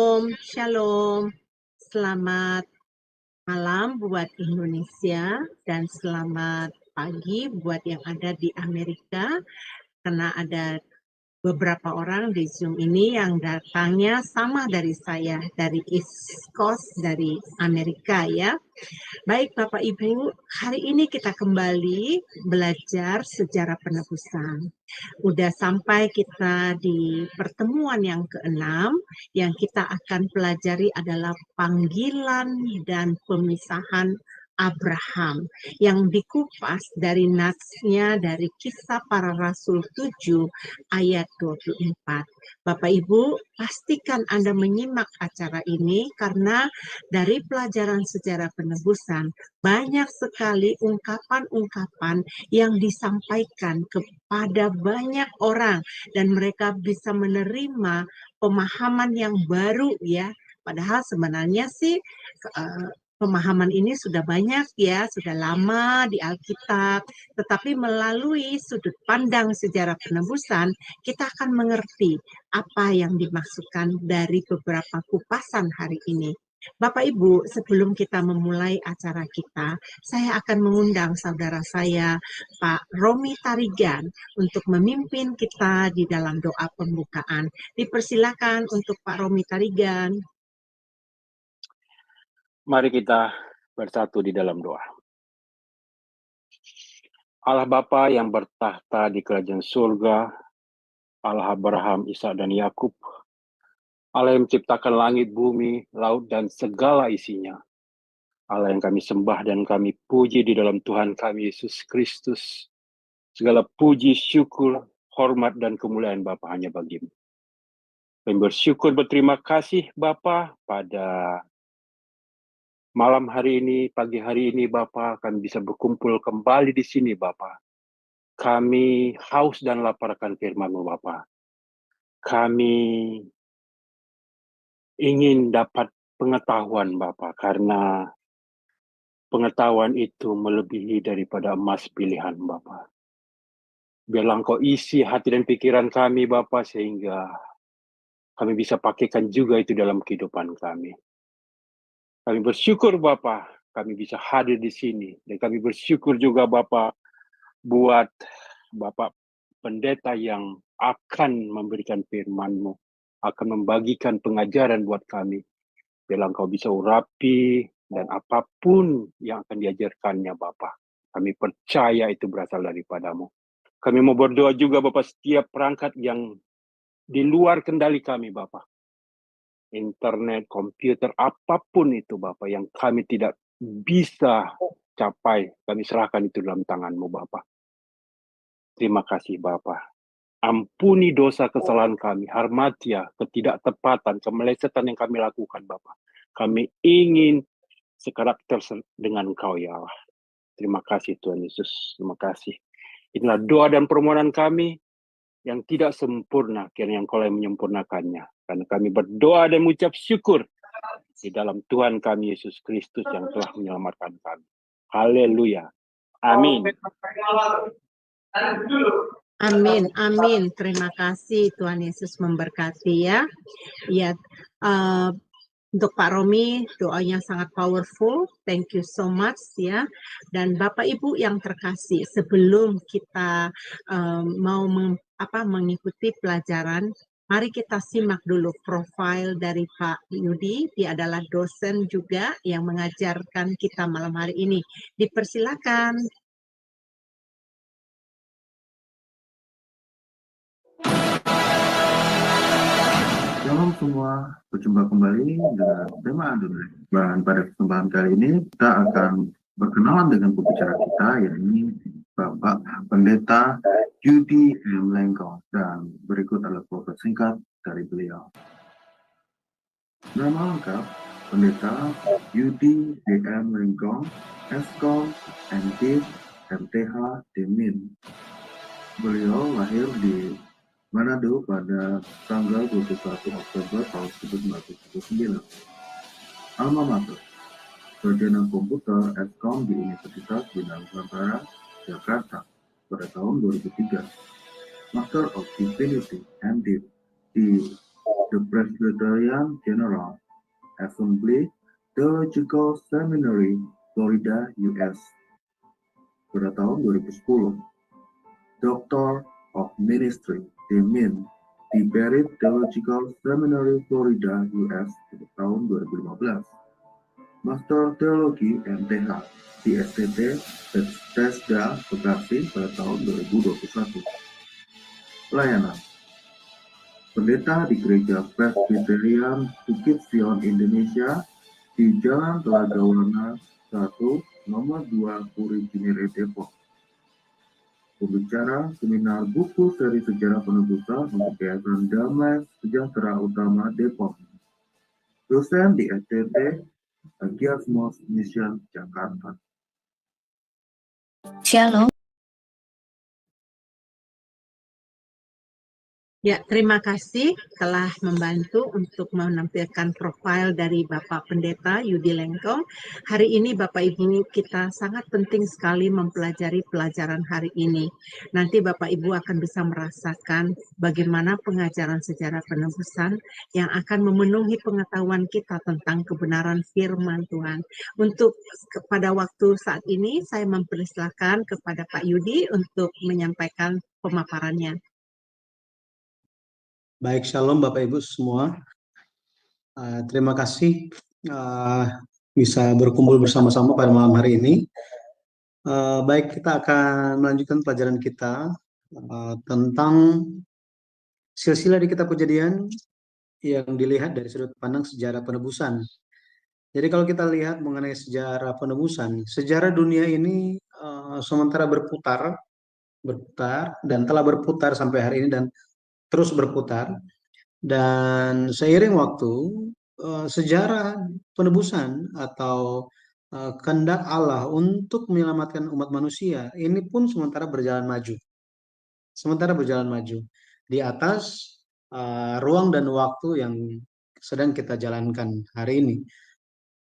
Shalom, shalom. Selamat malam buat Indonesia dan selamat pagi buat yang ada di Amerika, karena ada beberapa orang di Zoom ini yang datangnya sama dari saya, dari East Coast, dari Amerika ya. Baik Bapak Ibu, hari ini kita kembali belajar sejarah penebusan. Udah sampai kita di pertemuan yang keenam, yang kita akan pelajari adalah panggilan dan pemisahan Abraham yang dikupas dari natsnya dari Kisah Para Rasul 7 ayat 24. Bapak Ibu, pastikan Anda menyimak acara ini karena dari pelajaran sejarah penebusan banyak sekali ungkapan-ungkapan yang disampaikan kepada banyak orang dan mereka bisa menerima pemahaman yang baru ya. Padahal sebenarnya sih pemahaman ini sudah banyak ya, sudah lama di Alkitab, tetapi melalui sudut pandang sejarah penebusan, kita akan mengerti apa yang dimaksudkan dari beberapa kupasan hari ini. Bapak Ibu, sebelum kita memulai acara kita, saya akan mengundang saudara saya, Pak Romi Tarigan, untuk memimpin kita di dalam doa pembukaan. Dipersilakan untuk Pak Romi Tarigan. Mari kita bersatu di dalam doa. Allah Bapa yang bertahta di kerajaan surga, Allah Abraham, Ishak dan Yakub, Allah yang menciptakan langit, bumi, laut, dan segala isinya. Allah yang kami sembah dan kami puji di dalam Tuhan kami Yesus Kristus. Segala puji, syukur, hormat, dan kemuliaan Bapa hanya bagimu. Kami bersyukur, berterima kasih Bapa pada malam hari ini, pagi hari ini Bapa, kami bisa berkumpul kembali di sini Bapa. Kami haus dan lapar akan firman-Mu Bapa. Kami ingin dapat pengetahuan Bapa, karena pengetahuan itu melebihi daripada emas pilihan Bapa. Biarlah Engkau isi hati dan pikiran kami Bapa, sehingga kami bisa pakaikan juga itu dalam kehidupan kami. Kami bersyukur Bapa, kami bisa hadir di sini. Dan kami bersyukur juga Bapa, buat Bapak pendeta yang akan memberikan firman-Mu, akan membagikan pengajaran buat kami. Biarlah Engkau bisa urapi, dan apapun yang akan diajarkannya Bapa, kami percaya itu berasal daripada-Mu. Kami mau berdoa juga Bapa, setiap perangkat yang di luar kendali kami Bapa, internet, komputer, apapun itu Bapa yang kami tidak bisa capai, kami serahkan itu dalam tangan-Mu Bapa. Terima kasih Bapa. Ampuni dosa kesalahan kami, harmatia, ketidaktepatan, kemelesetan yang kami lakukan Bapa. Kami ingin sekarakter dengan Engkau ya Allah. Terima kasih Tuhan Yesus, terima kasih. Inilah doa dan permohonan kami yang tidak sempurna, kiranya Engkau yang menyempurnakannya. Karena kami berdoa dan mengucap syukur di dalam Tuhan kami Yesus Kristus yang telah menyelamatkan kami. Haleluya. Amin. Amin, amin. Terima kasih, Tuhan Yesus memberkati ya. Ya, untuk Pak Romi, doanya sangat powerful. Thank you so much ya. Dan Bapak Ibu yang terkasih, sebelum kita mau mengikuti pelajaran, mari kita simak dulu profil dari Pak Yudi. Dia adalah dosen juga yang mengajarkan kita malam hari ini. Dipersilakan. Shalom semua, berjumpa kembali dengan tema Adonai. Dan pada kesempatan kali ini kita akan berkenalan dengan pembicara kita, yakni Bapak Pendeta Yudi M. Lengkong. Dan berikut adalah profil singkat dari beliau. Nama lengkap Pendeta Yudi M. Lengkong, Eskom, MD, MTH, Demin. Beliau lahir di Manado pada tanggal 21 Oktober tahun 1979. Alma Mater, Sarjana Komputer Eskom di Universitas Bina Nusantara, Jakarta pada tahun 2003. Master of Divinity MD di the Presbyterian General Assembly Theological Seminary, Florida, US. Pada tahun 2010, Doctor of Ministry, Demin, di Barrett Theological Seminary, Florida, US pada tahun 2015. Master Teologi MTH di STT Bethesda, Bekasi pada tahun 2021. Pelayanan Pendeta di Gereja Presbyterian Bukit Sion Indonesia di Jalan Telaga Warna 1, Nomor 2, Puri Cinere, Depok. Pembicara seminar buku seri sejarah penebusan untuk Yayasan Damai Sejahtera Utama Depok. Dosen di STT Agiasmos Mission Jakarta. Shalom. Ya, terima kasih telah membantu untuk menampilkan profil dari Bapak Pendeta Yudi Lengkong. Hari ini Bapak Ibu kita sangat penting sekali mempelajari pelajaran hari ini. Nanti Bapak Ibu akan bisa merasakan bagaimana pengajaran sejarah penebusan yang akan memenuhi pengetahuan kita tentang kebenaran firman Tuhan. Untuk pada waktu saat ini saya mempersilahkan kepada Pak Yudi untuk menyampaikan pemaparannya. Baik, shalom Bapak Ibu semua. Terima kasih bisa berkumpul bersama-sama pada malam hari ini. Baik, kita akan melanjutkan pelajaran kita tentang silsilah di Kitab Kejadian yang dilihat dari sudut pandang sejarah penebusan. Jadi kalau kita lihat mengenai sejarah penebusan, sejarah dunia ini sementara berputar dan telah berputar sampai hari ini dan terus berputar, dan seiring waktu sejarah penebusan atau kehendak Allah untuk menyelamatkan umat manusia ini pun sementara berjalan maju di atas ruang dan waktu yang sedang kita jalankan hari ini.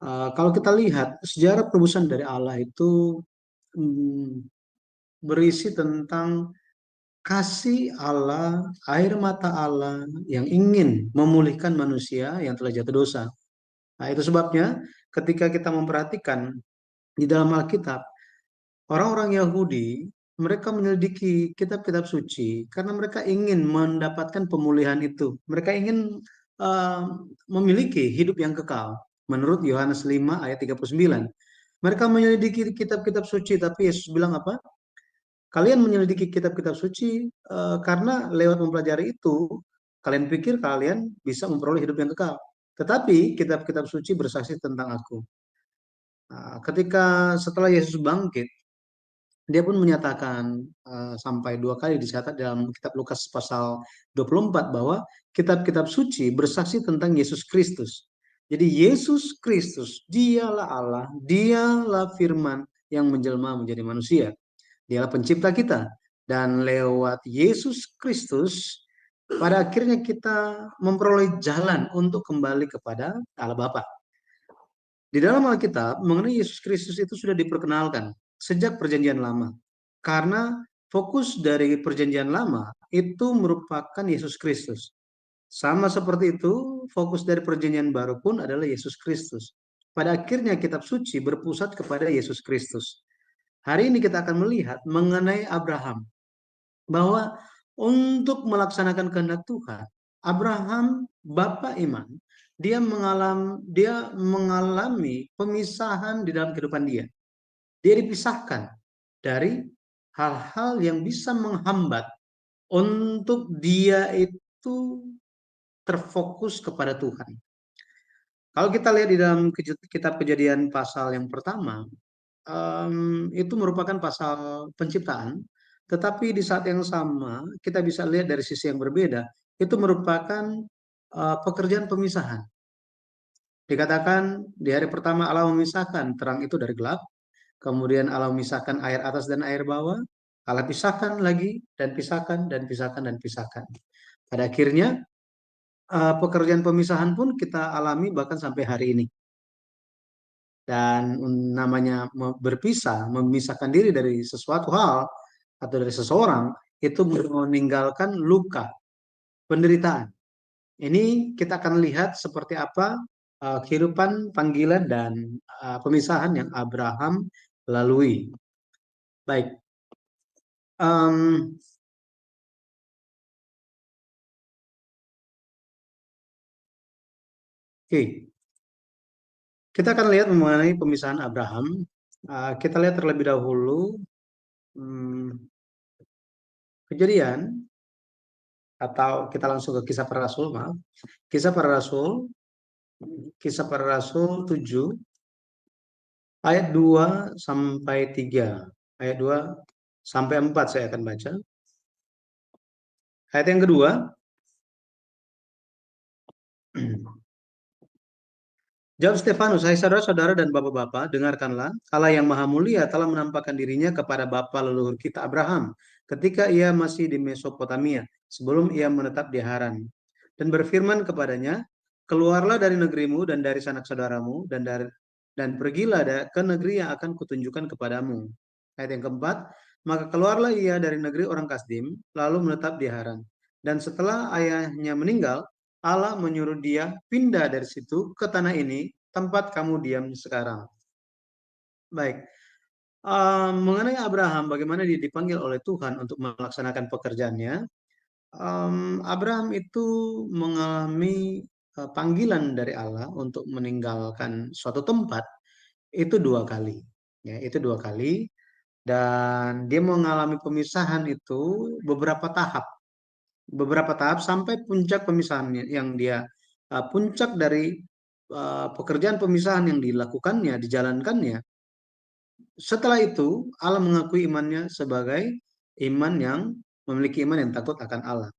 Kalau kita lihat sejarah penebusan dari Allah itu berisi tentang kasih Allah, air mata Allah yang ingin memulihkan manusia yang telah jatuh dosa. Nah, itu sebabnya ketika kita memperhatikan di dalam Alkitab, orang-orang Yahudi, mereka menyelidiki kitab-kitab suci karena mereka ingin mendapatkan pemulihan itu. Mereka ingin memiliki hidup yang kekal. Menurut Yohanes 5 ayat 39. Mereka menyelidiki kitab-kitab suci, tapi Yesus bilang apa? Kalian menyelidiki kitab-kitab suci karena lewat mempelajari itu, kalian pikir kalian bisa memperoleh hidup yang kekal. Tetapi kitab-kitab suci bersaksi tentang aku. Ketika setelah Yesus bangkit, dia pun menyatakan sampai 2 kali dicatat dalam kitab Lukas pasal 24 bahwa kitab-kitab suci bersaksi tentang Yesus Kristus. Jadi Yesus Kristus, dialah Allah, dialah firman yang menjelma menjadi manusia. Dialah pencipta kita, dan lewat Yesus Kristus pada akhirnya kita memperoleh jalan untuk kembali kepada Allah Bapa. Di dalam Alkitab mengenai Yesus Kristus itu sudah diperkenalkan sejak Perjanjian Lama, karena fokus dari Perjanjian Lama itu merupakan Yesus Kristus. Sama seperti itu, fokus dari Perjanjian Baru pun adalah Yesus Kristus. Pada akhirnya kitab suci berpusat kepada Yesus Kristus. Hari ini kita akan melihat mengenai Abraham, bahwa untuk melaksanakan kehendak Tuhan, Abraham, bapa iman, dia mengalami pemisahan di dalam kehidupan dia. Dia dipisahkan dari hal-hal yang bisa menghambat untuk dia itu terfokus kepada Tuhan. Kalau kita lihat di dalam kitab Kejadian pasal yang pertama, itu merupakan pasal penciptaan, tetapi di saat yang sama kita bisa lihat dari sisi yang berbeda, itu merupakan pekerjaan pemisahan. Dikatakan di hari pertama Allah memisahkan terang itu dari gelap, kemudian Allah memisahkan air atas dan air bawah, Allah pisahkan lagi dan pisahkan dan pisahkan dan pisahkan. Pada akhirnya pekerjaan pemisahan pun kita alami bahkan sampai hari ini. Dan namanya berpisah, memisahkan diri dari sesuatu hal atau dari seseorang, itu meninggalkan luka, penderitaan. Ini kita akan lihat seperti apa kehidupan panggilan dan pemisahan yang Abraham lalui. Baik. Oke. Kita akan lihat mengenai pemisahan Abraham. Kita lihat terlebih dahulu Kejadian, atau kita langsung ke Kisah Para Rasul, maaf. Kisah Para Rasul 7 ayat 2 sampai 3. Ayat 2 sampai 4 saya akan baca. Ayat yang kedua, jawab Stefanus, hai saudara-saudara dan bapak-bapak, dengarkanlah, Allah yang maha mulia telah menampakkan dirinya kepada bapa leluhur kita Abraham ketika ia masih di Mesopotamia, sebelum ia menetap di Haran. Dan berfirman kepadanya, keluarlah dari negerimu dan dari sanak saudaramu, dan pergilah ke negeri yang akan kutunjukkan kepadamu. Ayat yang keempat, maka keluarlah ia dari negeri orang Kasdim, lalu menetap di Haran. Dan setelah ayahnya meninggal, Allah menyuruh dia pindah dari situ ke tanah ini, tempat kamu diam sekarang. Baik. Mengenai Abraham, bagaimana dia dipanggil oleh Tuhan untuk melaksanakan pekerjaannya. Abraham itu mengalami panggilan dari Allah untuk meninggalkan suatu tempat itu 2 kali. Ya, itu 2 kali. Dan dia mengalami pemisahan itu beberapa tahap sampai puncak pemisahan yang dia puncak dari pekerjaan pemisahan yang dijalankannya. Setelah itu Allah mengakui imannya sebagai iman yang memiliki iman yang takut akan Allah.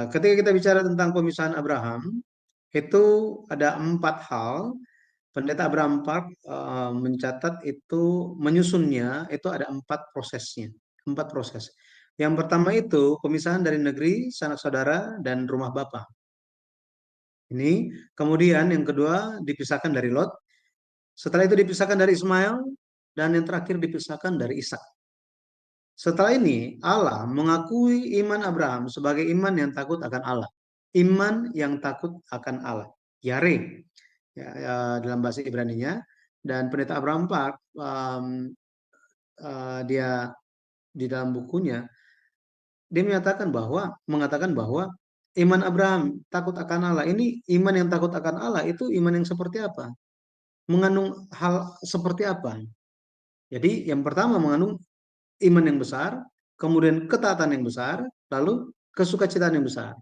Ketika kita bicara tentang pemisahan Abraham, itu ada 4 hal. Pendeta Abraham Park mencatat itu menyusunnya itu ada 4 prosesnya, 4 proses. Yang pertama itu pemisahan dari negeri, sanak saudara, dan rumah bapa. Ini kemudian yang kedua dipisahkan dari Lot. Setelah itu dipisahkan dari Ismail, dan yang terakhir dipisahkan dari Ishak. Setelah ini Allah mengakui iman Abraham sebagai iman yang takut akan Allah. Iman yang takut akan Allah. Yare. Dalam bahasa Ibrani-nya. Dan pendeta Abraham Park dia di dalam bukunya dia mengatakan bahwa iman Abraham takut akan Allah. Ini iman yang takut akan Allah itu iman yang seperti apa? Mengandung hal seperti apa? Jadi yang pertama mengandung iman yang besar, kemudian ketaatan yang besar, lalu kesukacitaan yang besar.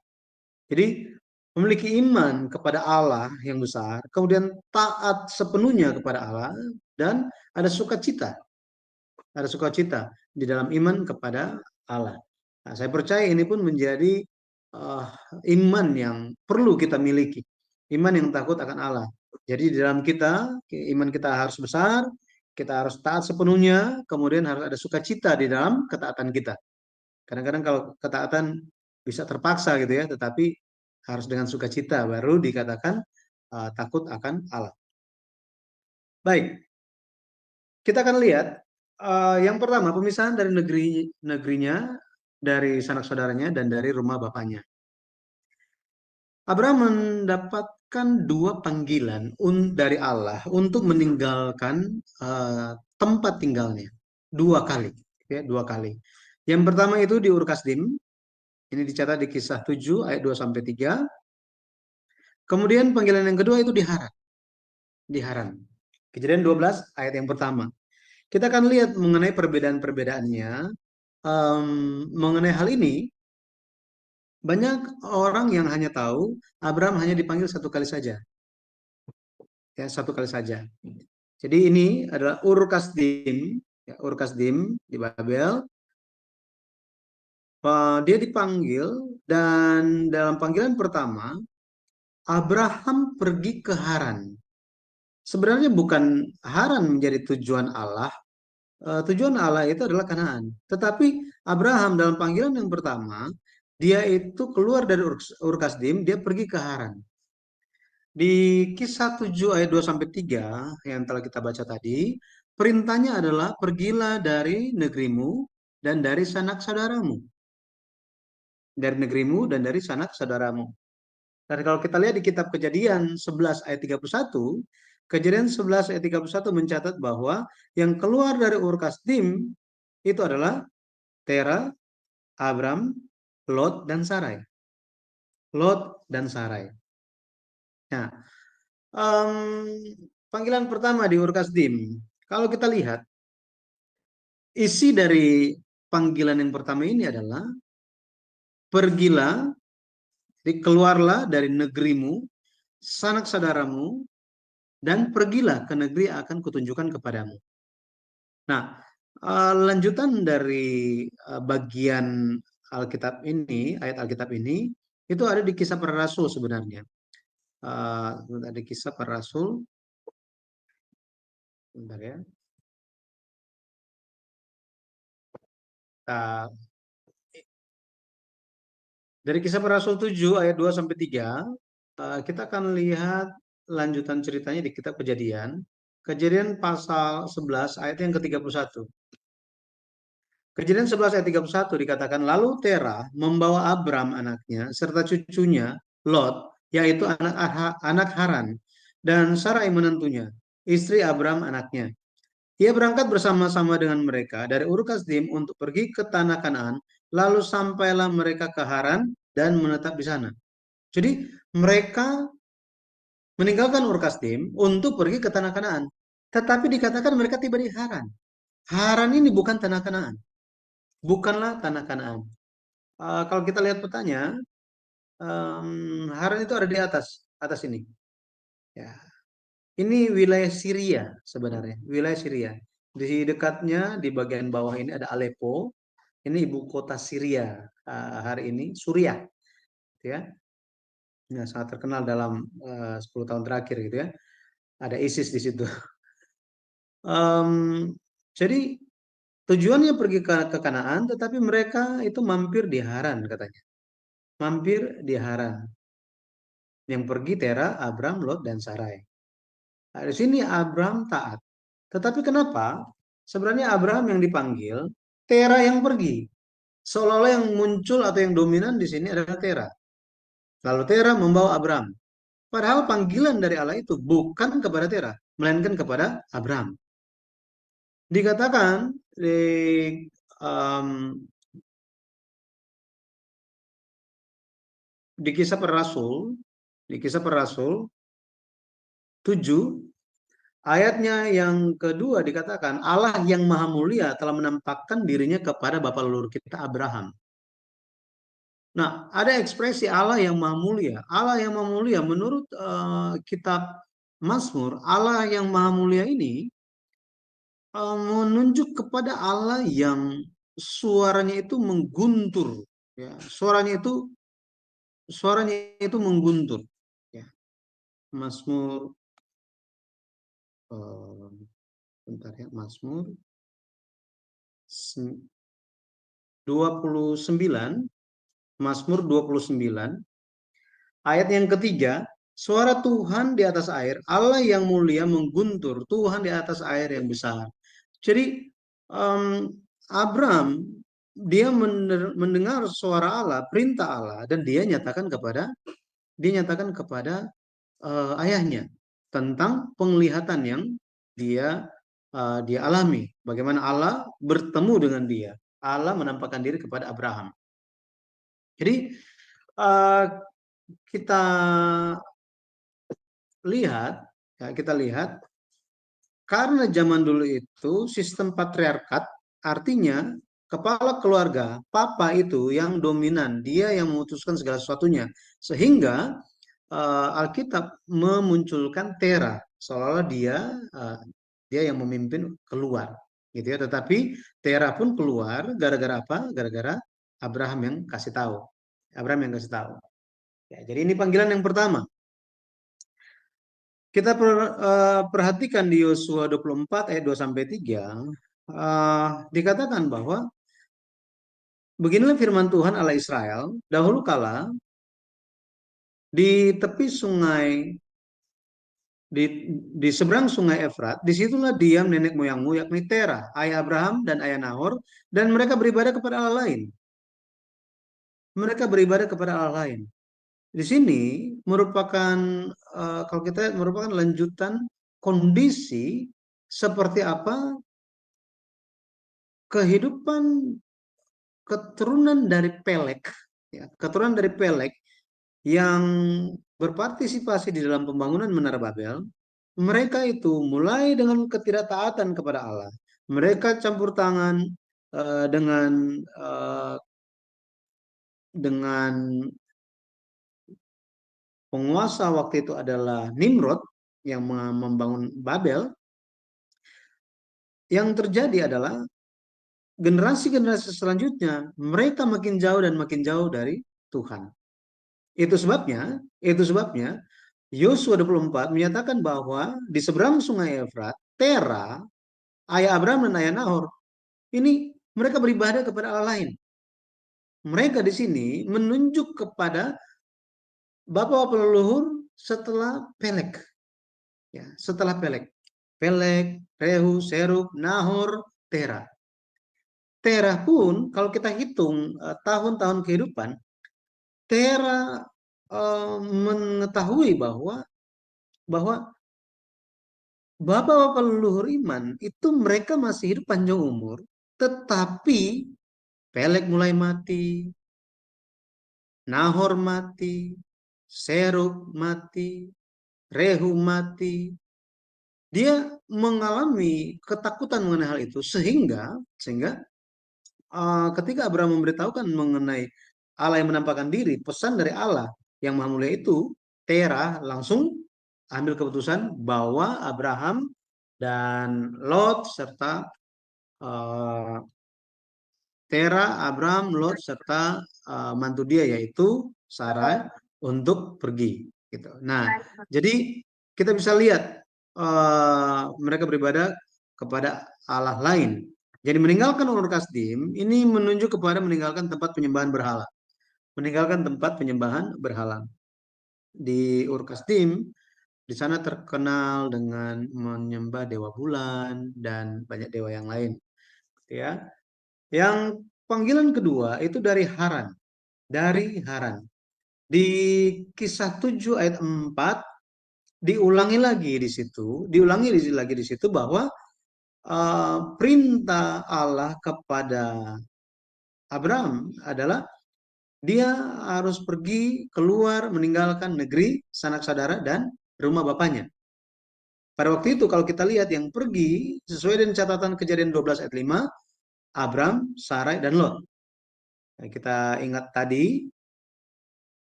Jadi memiliki iman kepada Allah yang besar, kemudian taat sepenuhnya kepada Allah, dan ada sukacita. Ada sukacita di dalam iman kepada Allah. Nah, saya percaya ini pun menjadi iman yang perlu kita miliki. Iman yang takut akan Allah. Jadi di dalam kita, iman kita harus besar, kita harus taat sepenuhnya, kemudian harus ada sukacita di dalam ketaatan kita. Kadang-kadang kalau ketaatan bisa terpaksa gitu ya, tetapi harus dengan sukacita baru dikatakan takut akan Allah. Baik, kita akan lihat yang pertama pemisahan dari negerinya, dari sanak saudaranya, dan dari rumah bapaknya. Abraham mendapatkan 2 panggilan dari Allah untuk meninggalkan tempat tinggalnya 2 kali, ya, 2 kali. Yang pertama itu di Ur Kasdim, ini dicatat di Kisah 7 ayat 2 sampai 3. Kemudian panggilan yang kedua itu di Haran. Di Haran. Kejadian 12 ayat yang pertama. Kita akan lihat mengenai perbedaan-perbedaannya. Mengenai hal ini, banyak orang yang hanya tahu Abraham hanya dipanggil 1 kali saja. Ya, 1 kali saja. Jadi ini adalah Ur Kasdim, ya, Ur Kasdim di Babel. Dia dipanggil, dan dalam panggilan pertama Abraham pergi ke Haran. Sebenarnya bukan Haran menjadi tujuan Allah. Tujuan Allah itu adalah Kanaan. Tetapi Abraham dalam panggilan yang pertama, dia itu keluar dari Ur Kasdim, dia pergi ke Haran. Di Kisah 7 ayat 2 sampai 3 yang telah kita baca tadi, perintahnya adalah pergilah dari negerimu dan dari sanak saudaramu. Dari negerimu dan dari sanak saudaramu. Dan kalau kita lihat di kitab Kejadian 11 ayat 31, Kejadian 11 ayat 31 mencatat bahwa yang keluar dari Ur Kasdim itu adalah Tera, Abram, Lot, dan Sarai. Lot dan Sarai. Nah, panggilan pertama di Ur Kasdim, kalau kita lihat, isi dari panggilan yang pertama ini adalah, pergilah, keluarlah dari negerimu, sanak saudaramu, dan pergilah ke negeri yang akan kutunjukkan kepadamu. Nah, lanjutan dari bagian Alkitab ini, ayat Alkitab ini, itu ada di Kisah Para Rasul sebenarnya. Ada Kisah Para Rasul. Bentar ya. Dari Kisah Para Rasul 7 ayat 2 sampai 3, kita akan lihat lanjutan ceritanya di kitab Kejadian. Kejadian pasal 11 ayat yang ke-31. Kejadian 11 ayat 31 dikatakan, lalu Tera membawa Abram anaknya serta cucunya Lot, yaitu anak Haran, dan Sarai menantunya, istri Abram anaknya. Ia berangkat bersama-sama dengan mereka dari Ur Kasdim untuk pergi ke tanah Kanaan, lalu sampailah mereka ke Haran dan menetap di sana. Jadi mereka meninggalkan Ur Kasdim untuk pergi ke tanah Kanaan. Tetapi dikatakan mereka tiba di Haran. Haran ini bukan tanah Kanaan. Bukanlah tanah Kanaan. Kalau kita lihat petanya, Haran itu ada di atas ini. Ya. Ini wilayah Syria sebenarnya, wilayah Syria. Di dekatnya di bagian bawah ini ada Aleppo. Ini ibu kota Syria hari ini, Suriah, ya. Nah, sangat terkenal dalam 10 tahun terakhir gitu ya. Ada ISIS di situ. Jadi tujuannya pergi ke Kanaan, tetapi mereka itu mampir di Haran katanya. Mampir di Haran. Yang pergi Tera, Abram, Lot, dan Sarai. Nah, di sini Abram taat. Tetapi kenapa? Sebenarnya Abraham yang dipanggil, Tera yang pergi. Seolah-olah yang muncul atau yang dominan di sini adalah Tera. Lalu Tera membawa Abraham. Padahal panggilan dari Allah itu bukan kepada Tera, melainkan kepada Abraham. Dikatakan di Kisah Para Rasul, di Kisah Para Rasul 7, ayatnya yang kedua dikatakan, Allah yang Maha Mulia telah menampakkan dirinya kepada bapa leluhur kita Abraham. Nah, ada ekspresi Allah yang Maha Mulia. Allah yang Maha Mulia menurut kitab Mazmur, Allah yang Maha Mulia ini menunjuk kepada Allah yang suaranya itu mengguntur, ya. Suaranya itu mengguntur, ya. Mazmur bentar ya, Mazmur 29, Mazmur 29 ayat yang ketiga, suara Tuhan di atas air, Allah yang mulia mengguntur, Tuhan di atas air yang besar. Jadi Abraham dia mendengar suara Allah, perintah Allah, dan dia nyatakan kepada ayahnya tentang penglihatan yang dia alami. Bagaimana Allah bertemu dengan dia. Allah menampakkan diri kepada Abraham. Jadi kita lihat karena zaman dulu itu sistem patriarkat, artinya kepala keluarga, papa itu yang dominan, dia yang memutuskan segala sesuatunya, sehingga Alkitab memunculkan Tera, seolah-olah dia yang memimpin keluar, gitu ya. Tetapi Tera pun keluar gara-gara apa? Gara-gara Abraham yang kasih tahu. Ya, jadi ini panggilan yang pertama. Kita perhatikan di Yosua 24 ayat 2 sampai 3, dikatakan bahwa beginilah firman Tuhan Allah Israel, dahulu kala di tepi sungai, di seberang sungai Efrat, disitulah diam nenek moyangmu, yakni Tera, ayah Abraham dan ayah Nahor, dan mereka beribadah kepada Allah lain. di sini merupakan kalau kita lihat merupakan lanjutan kondisi seperti apa kehidupan keturunan dari Pelek, ya, keturunan dari Pelek yang berpartisipasi di dalam pembangunan Menara Babel. Mereka itu mulai dengan ketidaktaatan kepada Allah. Mereka campur tangan dengan penguasa waktu itu adalah Nimrod yang membangun Babel. Yang terjadi adalah generasi-generasi selanjutnya mereka makin jauh dan makin jauh dari Tuhan. Itu sebabnya Yosua 24 menyatakan bahwa di seberang sungai Efrat, Tera, ayah Abraham dan ayah Nahor, ini mereka beribadah kepada Allah lain. Mereka di sini menunjuk kepada bapak-bapak leluhur setelah Pelek. Ya, setelah Pelek. Pelek, Rehu, Serug, Nahor, Tera. Tera pun kalau kita hitung tahun-tahun kehidupan, Tera mengetahui bahwa bapak-bapak leluhur iman itu mereka masih hidup panjang umur, tetapi Pelek mulai mati, Nahor mati, Serug mati, Rehu mati. Dia mengalami ketakutan mengenai hal itu sehingga ketika Abraham memberitahukan mengenai Allah yang menampakkan diri, pesan dari Allah yang Maha Mulia itu, Terah langsung ambil keputusan bahwa Abraham dan Lot serta Terah, Abraham, Lot serta mantu dia yaitu Sarai untuk pergi. Gitu. Nah, jadi kita bisa lihat mereka beribadah kepada Allah lain. Jadi meninggalkan Ur Kasdim ini menunjuk kepada meninggalkan tempat penyembahan berhala. Meninggalkan tempat penyembahan berhala. Di Ur Kasdim, di sana terkenal dengan menyembah dewa bulan dan banyak dewa yang lain. Ya. Yang panggilan kedua itu dari Haran. Dari Haran. Di Kisah 7 ayat 4 diulangi lagi di situ bahwa perintah Allah kepada Abraham adalah dia harus pergi keluar meninggalkan negeri sanak saudara dan rumah bapaknya. Pada waktu itu kalau kita lihat yang pergi sesuai dengan catatan Kejadian 12 ayat 5, Abraham, Sarai, dan Lot. Nah, kita ingat tadi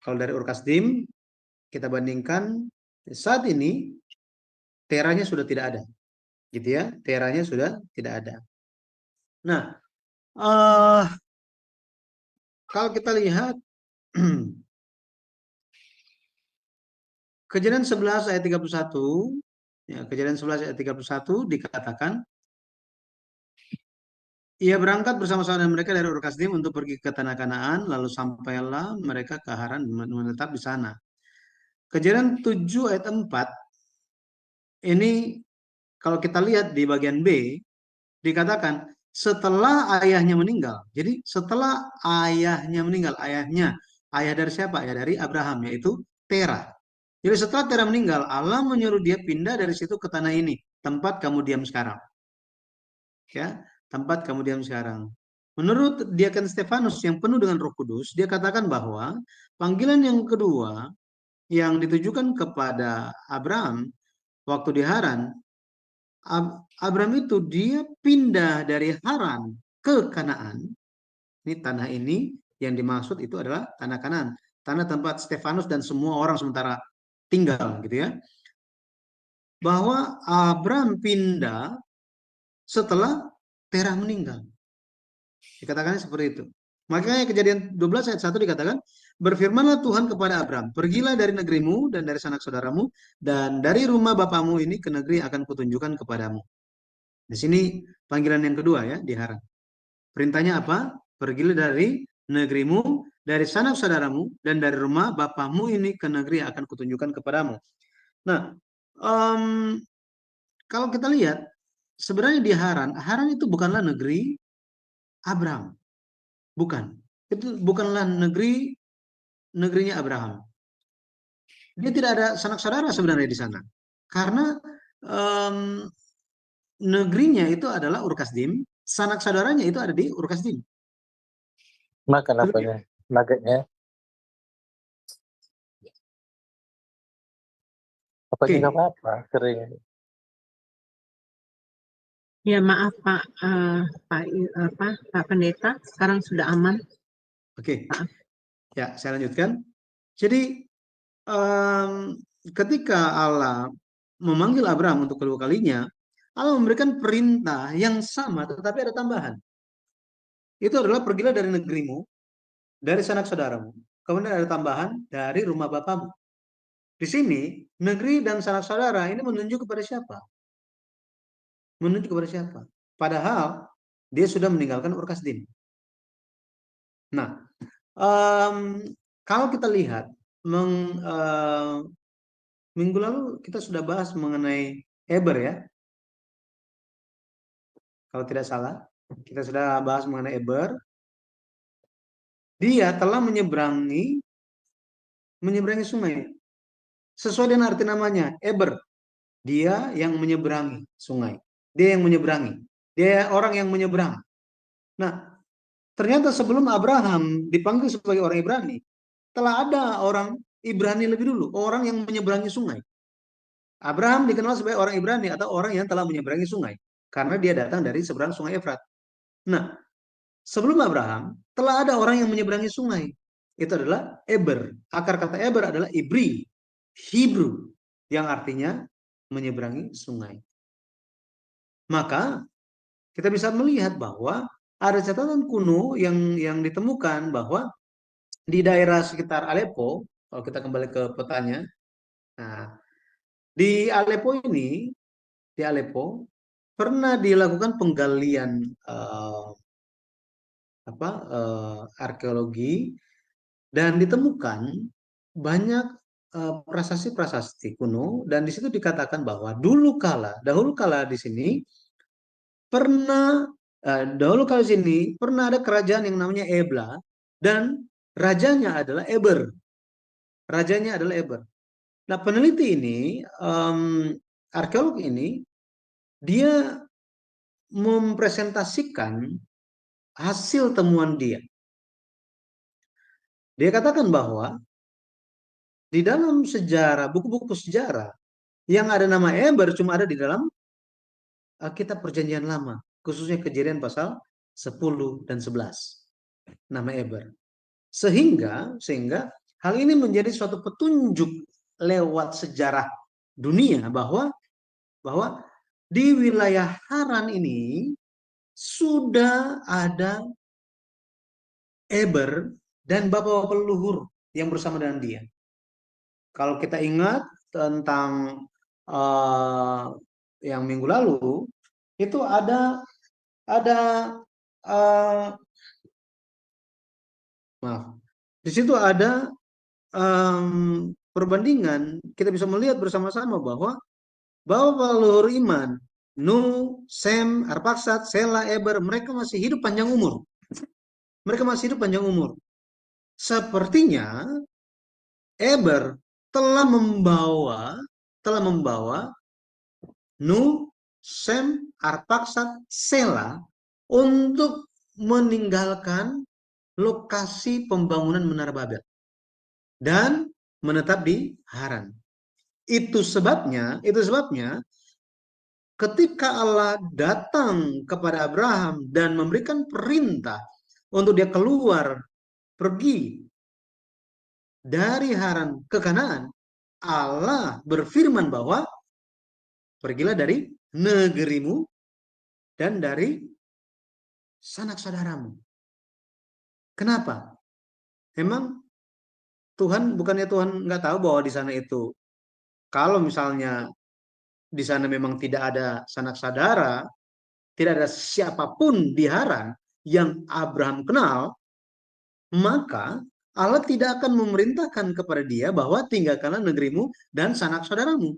kalau dari Ur Kasdim kita bandingkan saat ini Teranya sudah tidak ada. Gitu ya, Teranya sudah tidak ada. Nah, kalau kita lihat Kejadian 11 ayat 31, ya, Kejadian 11 ayat 31 dikatakan, ia berangkat bersama-sama dengan mereka dari Ur Kasdim untuk pergi ke tanah Kanaan, lalu sampailah mereka ke Haran menetap di sana. Kejadian 7 ayat 4, ini kalau kita lihat di bagian B, dikatakan setelah ayahnya meninggal. Jadi setelah ayahnya meninggal, ayah dari siapa? Ayah dari Abraham, yaitu Terah. Jadi setelah Terah meninggal, Allah menyuruh dia pindah dari situ ke tanah ini, tempat kamu diam sekarang. Ya, tempat kamu diam sekarang. Menurut Diaken Stefanus yang penuh dengan Roh Kudus, dia katakan bahwa panggilan yang kedua yang ditujukan kepada Abraham waktu di Haran, Abraham itu dia pindah dari Haran ke Kanaan. Ini tanah ini yang dimaksud itu adalah tanah Kanaan, tanah tempat Stefanus dan semua orang sementara tinggal, gitu ya. Bahwa Abraham pindah setelah Terah meninggal. Dikatakannya seperti itu. Makanya Kejadian 12 ayat 1 dikatakan, berfirmanlah Tuhan kepada Abraham, pergilah dari negerimu dan dari sanak saudaramu dan dari rumah bapamu ini ke negeri akan kutunjukkan kepadamu. Di sini panggilan yang kedua ya, di Haran. Perintahnya apa? Pergilah dari negerimu, dari sanak saudaramu dan dari rumah bapamu ini ke negeri akan kutunjukkan kepadamu. Nah, kalau kita lihat sebenarnya di Haran itu bukanlah negeri Abraham. Bukan. Itu bukanlah negerinya Abraham. Dia tidak ada sanak saudara sebenarnya di sana. Karena em, negerinya itu adalah Ur Kasdim, sanak saudaranya itu ada di Ur Kasdim. Makan apanya? Nuggetnya? Apanya Oke. nggak apa-apa, kering. Ya maaf Pak Pendeta, sekarang sudah aman. Oke. Maaf. Ya, saya lanjutkan. Jadi ketika Allah memanggil Abraham untuk kedua kalinya, Allah memberikan perintah yang sama tetapi ada tambahan. Itu adalah pergilah dari negerimu, dari sanak saudaramu. Kemudian ada tambahan dari rumah bapamu. Di sini, negeri dan sanak saudara ini menunjuk kepada siapa? Menunjuk kepada siapa? Padahal dia sudah meninggalkan Ur Kasdim. Nah, kalau kita lihat, minggu lalu kita sudah bahas mengenai Eber ya. Kalau tidak salah, kita sudah bahas mengenai Eber. Dia telah menyeberangi sungai. Sesuai dengan arti namanya, Eber. Dia yang menyeberangi sungai. Dia yang menyeberangi. Dia orang yang menyeberang. Nah, ternyata sebelum Abraham dipanggil sebagai orang Ibrani, telah ada orang Ibrani lebih dulu, orang yang menyeberangi sungai. Abraham dikenal sebagai orang Ibrani atau orang yang telah menyeberangi sungai, karena dia datang dari seberang sungai Efrat. Nah, sebelum Abraham, telah ada orang yang menyeberangi sungai. Itu adalah Eber. Akar kata Eber adalah Ibri, Hebrew, yang artinya menyeberangi sungai. Maka kita bisa melihat bahwa ada catatan kuno yang ditemukan bahwa di daerah sekitar Aleppo, kalau kita kembali ke petanya, nah, di Aleppo ini, di Aleppo pernah dilakukan penggalian arkeologi dan ditemukan banyak prasasti-prasasti kuno, dan di situ dikatakan bahwa dahulu kala di sini pernah ada kerajaan yang namanya Ebla, dan rajanya adalah Eber. Rajanya adalah Eber. Nah, peneliti ini, arkeolog ini, dia mempresentasikan hasil temuan dia. Dia katakan bahwa di dalam sejarah, buku-buku sejarah, yang ada nama Eber cuma ada di dalam kitab Perjanjian Lama, khususnya Kejadian pasal 10 dan 11. Nama Eber. Sehingga hal ini menjadi suatu petunjuk lewat sejarah dunia bahwa di wilayah Haran ini sudah ada Eber dan bapak-bapak leluhur yang bersama dengan dia. Kalau kita ingat tentang yang minggu lalu, itu ada di situ ada perbandingan. Kita bisa melihat bersama-sama bahwa bapak leluhur iman, Nuh, Sem, Arpaksad, Sela, Eber, mereka masih hidup panjang umur. Mereka masih hidup panjang umur. Sepertinya Eber telah membawa Nuh, Sem, Arpaksad, Sela untuk meninggalkan lokasi pembangunan Menara Babel dan menetap di Haran. Itu sebabnya ketika Allah datang kepada Abraham dan memberikan perintah untuk dia keluar pergi dari Haran ke Kanaan, Allah berfirman bahwa pergilah dari negerimu dan dari sanak saudaramu. Kenapa? Emang bukannya Tuhan nggak tahu bahwa di sana itu, kalau misalnya di sana memang tidak ada sanak saudara, tidak ada siapapun di Haran yang Abraham kenal, maka Allah tidak akan memerintahkan kepada dia bahwa tinggalkanlah negerimu dan sanak saudaramu.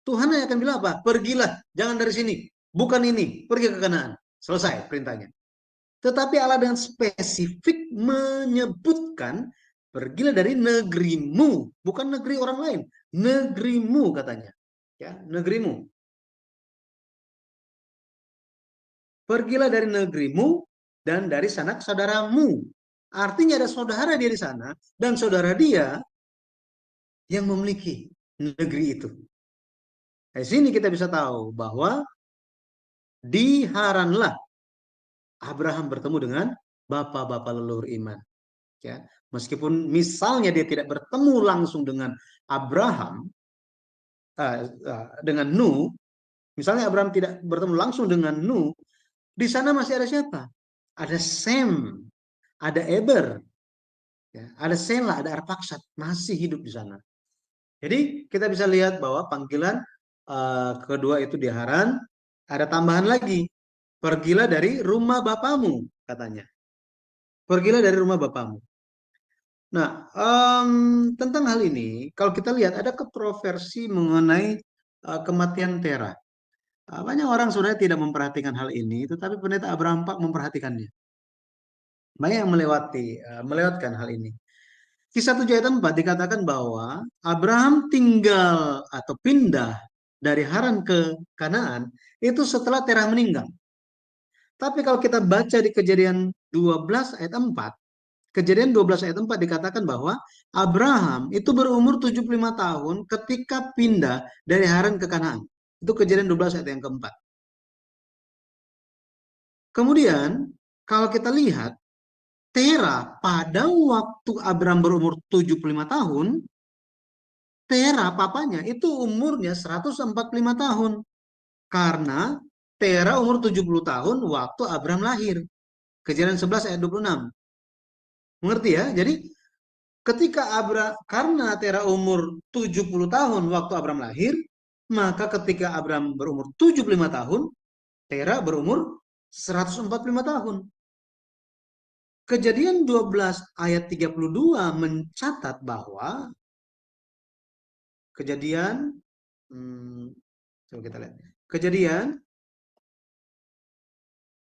Tuhan hanya akan bilang apa? Pergilah, jangan dari sini, bukan ini, pergi ke Kanaan. Selesai perintahnya. Tetapi Allah dengan spesifik menyebutkan Pergilah dari negerimu, bukan negeri orang lain, negerimu katanya. Ya, negerimu. Pergilah dari negerimu dan dari sanak saudaramu. Artinya ada saudara dia di sana dan saudara dia yang memiliki negeri itu. Di sini kita bisa tahu bahwa di Haranlah Abraham bertemu dengan bapak-bapak leluhur iman. Ya, meskipun misalnya dia tidak bertemu langsung dengan Abraham, dengan Nuh, misalnya Abraham tidak bertemu langsung dengan Nuh, di sana masih ada siapa? Ada Sem, ada Eber, ya, ada Sela, ada Arpaksad, masih hidup di sana. Jadi kita bisa lihat bahwa panggilan kedua itu di Haran, ada tambahan lagi, pergilah dari rumah bapamu, katanya. Pergilah dari rumah bapamu. Nah, tentang hal ini, kalau kita lihat ada kontroversi mengenai kematian Tera. Banyak orang sebenarnya tidak memperhatikan hal ini, tetapi pendeta Abraham Pak memperhatikannya. Banyak yang melewatkan hal ini. Kisah 7 ayat 4 dikatakan bahwa Abraham tinggal atau pindah dari Haran ke Kanaan itu setelah Terah meninggal. Tapi kalau kita baca di Kejadian 12 ayat 4, Kejadian 12 ayat 4 dikatakan bahwa Abraham itu berumur 75 tahun ketika pindah dari Haran ke Kanaan. Itu Kejadian 12 ayat yang keempat. Kemudian kalau kita lihat Tera pada waktu Abraham berumur 75 tahun, Tera papanya itu umurnya 145 tahun. Karena Tera umur 70 tahun waktu Abraham lahir. Kejadian 11 ayat 26. Mengerti ya? Jadi ketika karena Tera umur 70 tahun waktu Abraham lahir, maka ketika Abraham berumur 75 tahun, Tera berumur 145 tahun. Kejadian 12 ayat 32 mencatat bahwa Kejadian coba kita lihat. Kejadian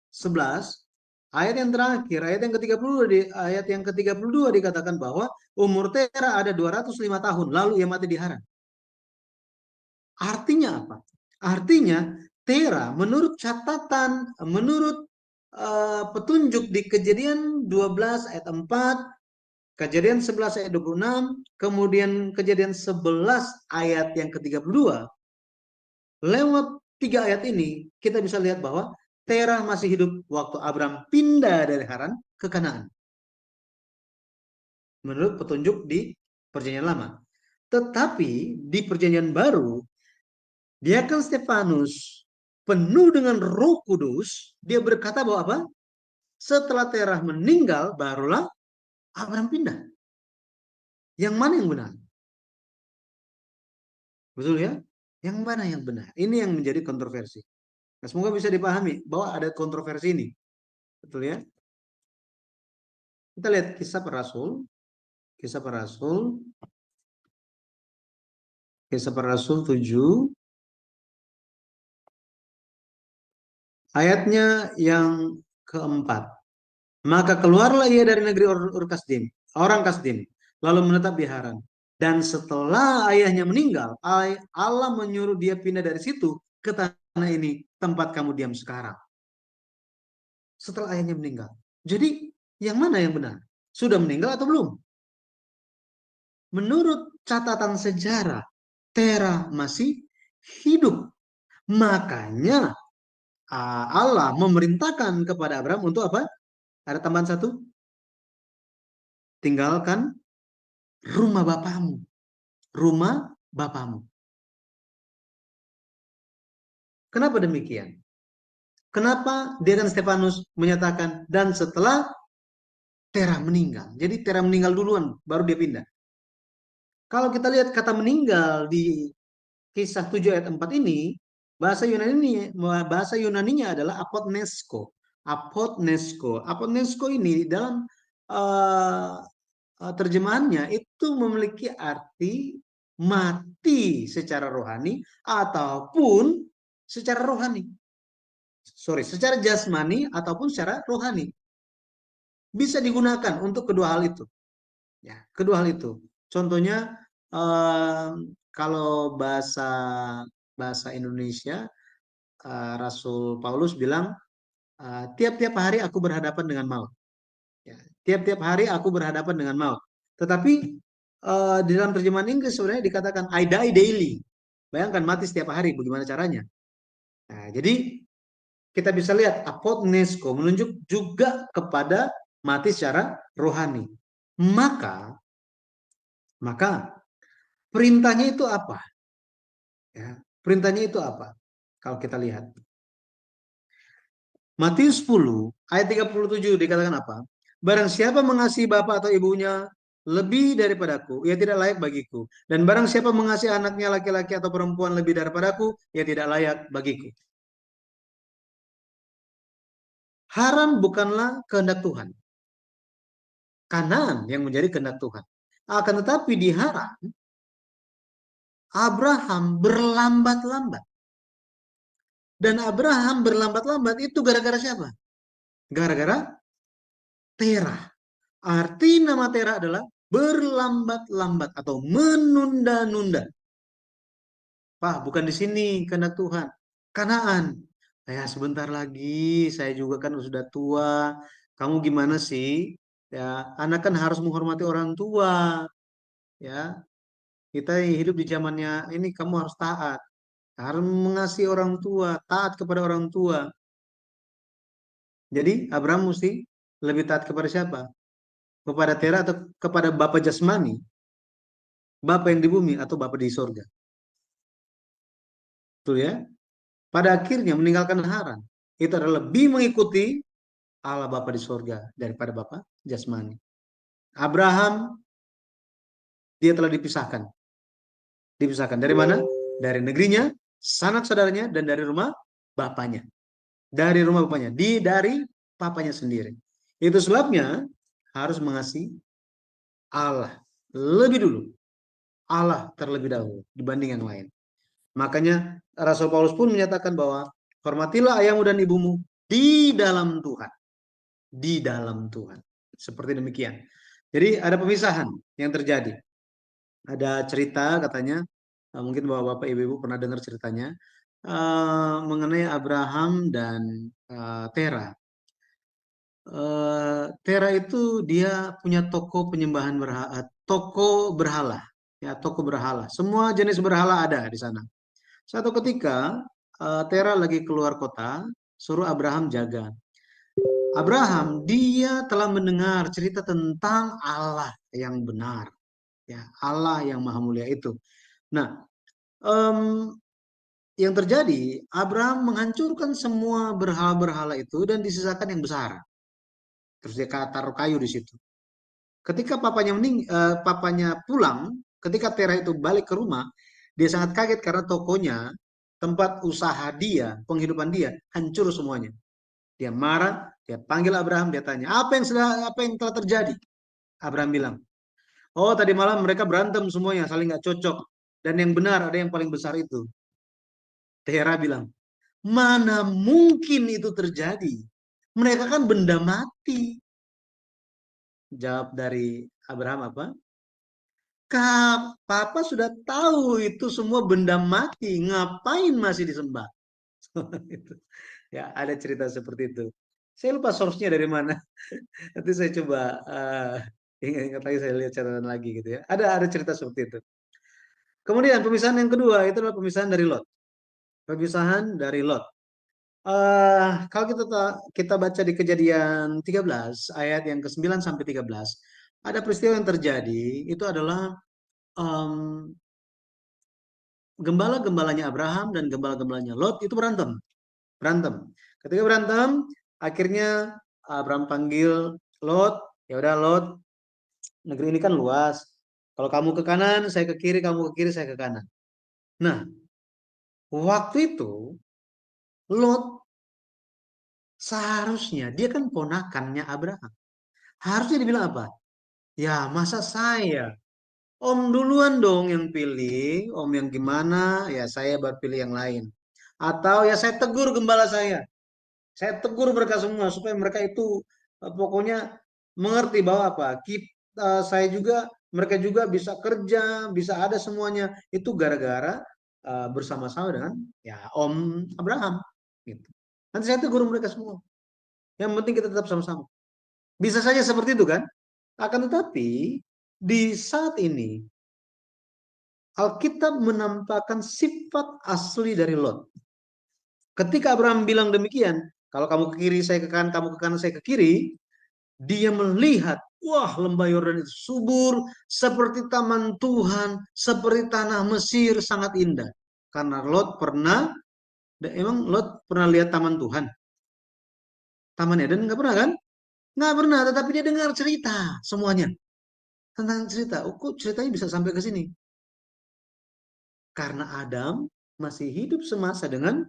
11 ayat yang terakhir, ayat yang ke-32 dikatakan bahwa umur Tera ada 205 tahun lalu ia mati di Haran. Artinya apa? Artinya Tera menurut catatan, menurut petunjuk di Kejadian 12 ayat 4, Kejadian 11 ayat 26, kemudian Kejadian 11 ayat yang ke-32, lewat 3 ayat ini kita bisa lihat bahwa Tera masih hidup waktu Abraham pindah dari Haran ke Kanaan. Menurut petunjuk di Perjanjian Lama. Tetapi di Perjanjian Baru, Diakon Stefanus penuh dengan Roh Kudus, dia berkata bahwa apa? Setelah Tera meninggal, barulah Abraham pindah. Yang mana yang benar? Betul ya? Yang mana yang benar? Ini yang menjadi kontroversi. Nah, semoga bisa dipahami bahwa ada kontroversi ini. Betul ya? Kita lihat Kisah Para Rasul. Kisah Para Rasul. Kisah Para Rasul 7. Ayatnya yang keempat. Maka keluarlah ia dari negeri orang Kasdim, lalu menetap di Haran. Dan setelah ayahnya meninggal, Allah menyuruh dia pindah dari situ ke tanah ini, tempat kamu diam sekarang. Setelah ayahnya meninggal. Jadi, yang mana yang benar? Sudah meninggal atau belum? Menurut catatan sejarah, Tera masih hidup. Makanya Allah memerintahkan kepada Abraham untuk apa? Ada tambahan satu. Tinggalkan rumah bapamu. Rumah bapamu. Kenapa demikian? Kenapa Diakon Stefanus menyatakan dan setelah Tera meninggal. Jadi Tera meninggal duluan, baru dia pindah. Kalau kita lihat kata meninggal di Kisah 7 ayat 4 ini, bahasa Yunaninya adalah apotnesko. Apotnesko ini dalam terjemahannya itu memiliki arti mati secara rohani ataupun secara rohani. Secara jasmani ataupun secara rohani. Bisa digunakan untuk kedua hal itu. Ya, kedua hal itu. Contohnya kalau bahasa Indonesia, Rasul Paulus bilang, tiap-tiap hari aku berhadapan dengan maut. Ya, tiap-tiap hari aku berhadapan dengan maut. Tetapi di dalam terjemahan Inggris sebenarnya dikatakan I die daily. Bayangkan mati setiap hari, bagaimana caranya? Nah, jadi kita bisa lihat apotnesko menunjuk juga kepada mati secara rohani. Maka perintahnya itu apa? Ya, perintahnya itu apa? Kalau kita lihat Matius 10 ayat 37 dikatakan apa? Barang siapa mengasihi bapak atau ibunya lebih daripadaku, ia tidak layak bagiku. Dan barang siapa mengasihi anaknya laki-laki atau perempuan lebih daripadaku, ia tidak layak bagiku. Haran bukanlah kehendak Tuhan. Kanaan yang menjadi kehendak Tuhan. Akan tetapi di Haran, Abraham berlambat-lambat. Dan Abraham berlambat-lambat itu gara-gara siapa? Gara-gara Terah. Arti nama Terah adalah berlambat-lambat atau menunda-nunda. Pak, bukan di sini kehendak Tuhan. Kanaan. Ya sebentar lagi, saya juga kan sudah tua. Kamu gimana sih? Ya, anak kan harus menghormati orang tua. Ya, kita hidup di zamannya ini kamu harus taat. Harus mengasihi orang tua, taat kepada orang tua. Jadi Abraham mesti lebih taat kepada siapa? Kepada Terah atau kepada Bapa jasmani? Bapa yang di bumi atau Bapa di sorga? Betul ya? Pada akhirnya meninggalkan Haran. Itu adalah lebih mengikuti Allah Bapa di sorga daripada Bapa jasmani. Abraham, dia telah dipisahkan. Dipisahkan dari mana? Dari negerinya, sanak saudaranya, dan dari rumah bapaknya. Dari rumah bapaknya. Dari papanya sendiri. Itu sebabnya harus mengasihi Allah lebih dulu. Allah terlebih dahulu dibanding yang lain. Makanya Rasul Paulus pun menyatakan bahwa hormatilah ayahmu dan ibumu di dalam Tuhan. Di dalam Tuhan. Seperti demikian. Jadi ada pemisahan yang terjadi. Ada cerita katanya, mungkin bapak-bapak ibu-ibu pernah dengar ceritanya, mengenai Abraham dan Terah. Terah itu dia punya toko penyembahan toko berhala. Ya, toko berhala. Semua jenis berhala ada di sana. Suatu ketika Terah lagi keluar kota, suruh Abraham jaga. Abraham dia telah mendengar cerita tentang Allah yang benar, ya Allah yang maha mulia itu. Nah, yang terjadi Abraham menghancurkan semua berhala-berhala itu dan disisakan yang besar. Terus dia taruh kayu di situ. Ketika papanya pulang, ketika Terah itu balik ke rumah, dia sangat kaget karena tokonya, tempat usaha dia, penghidupan dia hancur semuanya. Dia marah, dia panggil Abraham, dia tanya, apa yang telah terjadi? Abraham bilang, oh tadi malam mereka berantem semuanya, saling nggak cocok. Dan yang benar ada yang paling besar itu. Terah bilang, mana mungkin itu terjadi? Mereka kan benda mati. Jawab dari Abraham apa? Papa sudah tahu itu semua benda mati, ngapain masih disembah? Ya, ada cerita seperti itu. Saya lupa source-nya dari mana. Nanti saya coba ingat-ingat lagi, saya lihat catatan lagi gitu ya. Ada cerita seperti itu. Kemudian pemisahan yang kedua itu adalah pemisahan dari Lot. Pemisahan dari Lot. Kalau kita baca di Kejadian 13 ayat yang ke-9 sampai 13, ada peristiwa yang terjadi, itu adalah gembala-gembalanya Abraham dan gembala-gembalanya Lot itu berantem. Ketika berantem, akhirnya Abraham panggil Lot, ya udah Lot, negeri ini kan luas. Kalau kamu ke kanan, saya ke kiri, kamu ke kiri, saya ke kanan. Nah, waktu itu Lot seharusnya dia kan ponakannya Abraham. Harusnya dibilang apa? Ya, masa saya? Om duluan dong yang pilih, om yang gimana? Ya saya baru pilih yang lain. Atau ya saya tegur gembala saya. Saya tegur mereka semua supaya mereka itu pokoknya mengerti bahwa apa? mereka juga bisa kerja, bisa ada semuanya. Itu gara-gara bersama-sama dengan ya Om Abraham. Gitu. Nanti saya tegur mereka semua. Yang penting kita tetap sama-sama. Bisa saja seperti itu kan? Akan tetapi di saat ini Alkitab menampakkan sifat asli dari Lot. Ketika Abraham bilang demikian, kalau kamu ke kiri, saya ke kanan, kamu ke kanan, saya ke kiri, dia melihat, wah, lembah Yordan itu subur, seperti taman Tuhan, seperti tanah Mesir, sangat indah. Karena Lot emang Lot pernah lihat taman Tuhan? Taman Eden nggak pernah kan? Nggak pernah, tetapi dia dengar cerita semuanya. Tentang cerita, kok ceritanya bisa sampai ke sini? Karena Adam masih hidup semasa dengan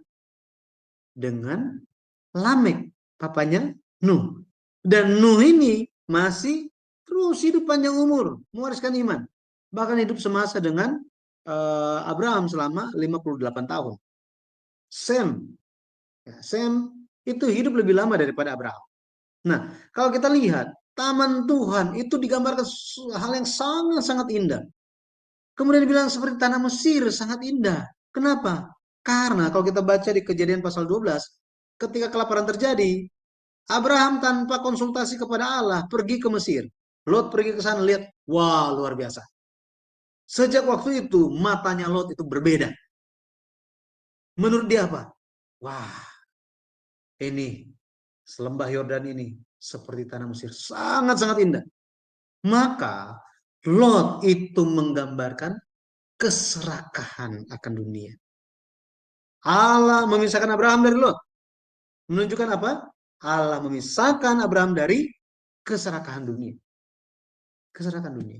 Lamek, papanya Nuh. Dan Nuh ini masih terus hidup panjang umur, mewariskan iman. Bahkan hidup semasa dengan Abraham selama 58 tahun. Sem itu hidup lebih lama daripada Abraham. Nah, kalau kita lihat, taman Tuhan itu digambarkan hal yang sangat-sangat indah. Kemudian dibilang seperti tanah Mesir, sangat indah. Kenapa? Karena kalau kita baca di Kejadian pasal 12, ketika kelaparan terjadi, Abraham tanpa konsultasi kepada Allah pergi ke Mesir. Lot pergi ke sana lihat, wah luar biasa. Sejak waktu itu matanya Lot itu berbeda. Menurut dia apa? Wah, ini selembah Yordan ini seperti tanah Mesir, sangat-sangat indah. Maka Lot itu menggambarkan keserakahan akan dunia. Allah memisahkan Abraham dari Lot. Menunjukkan apa? Allah memisahkan Abraham dari keserakahan dunia. Keserakahan dunia.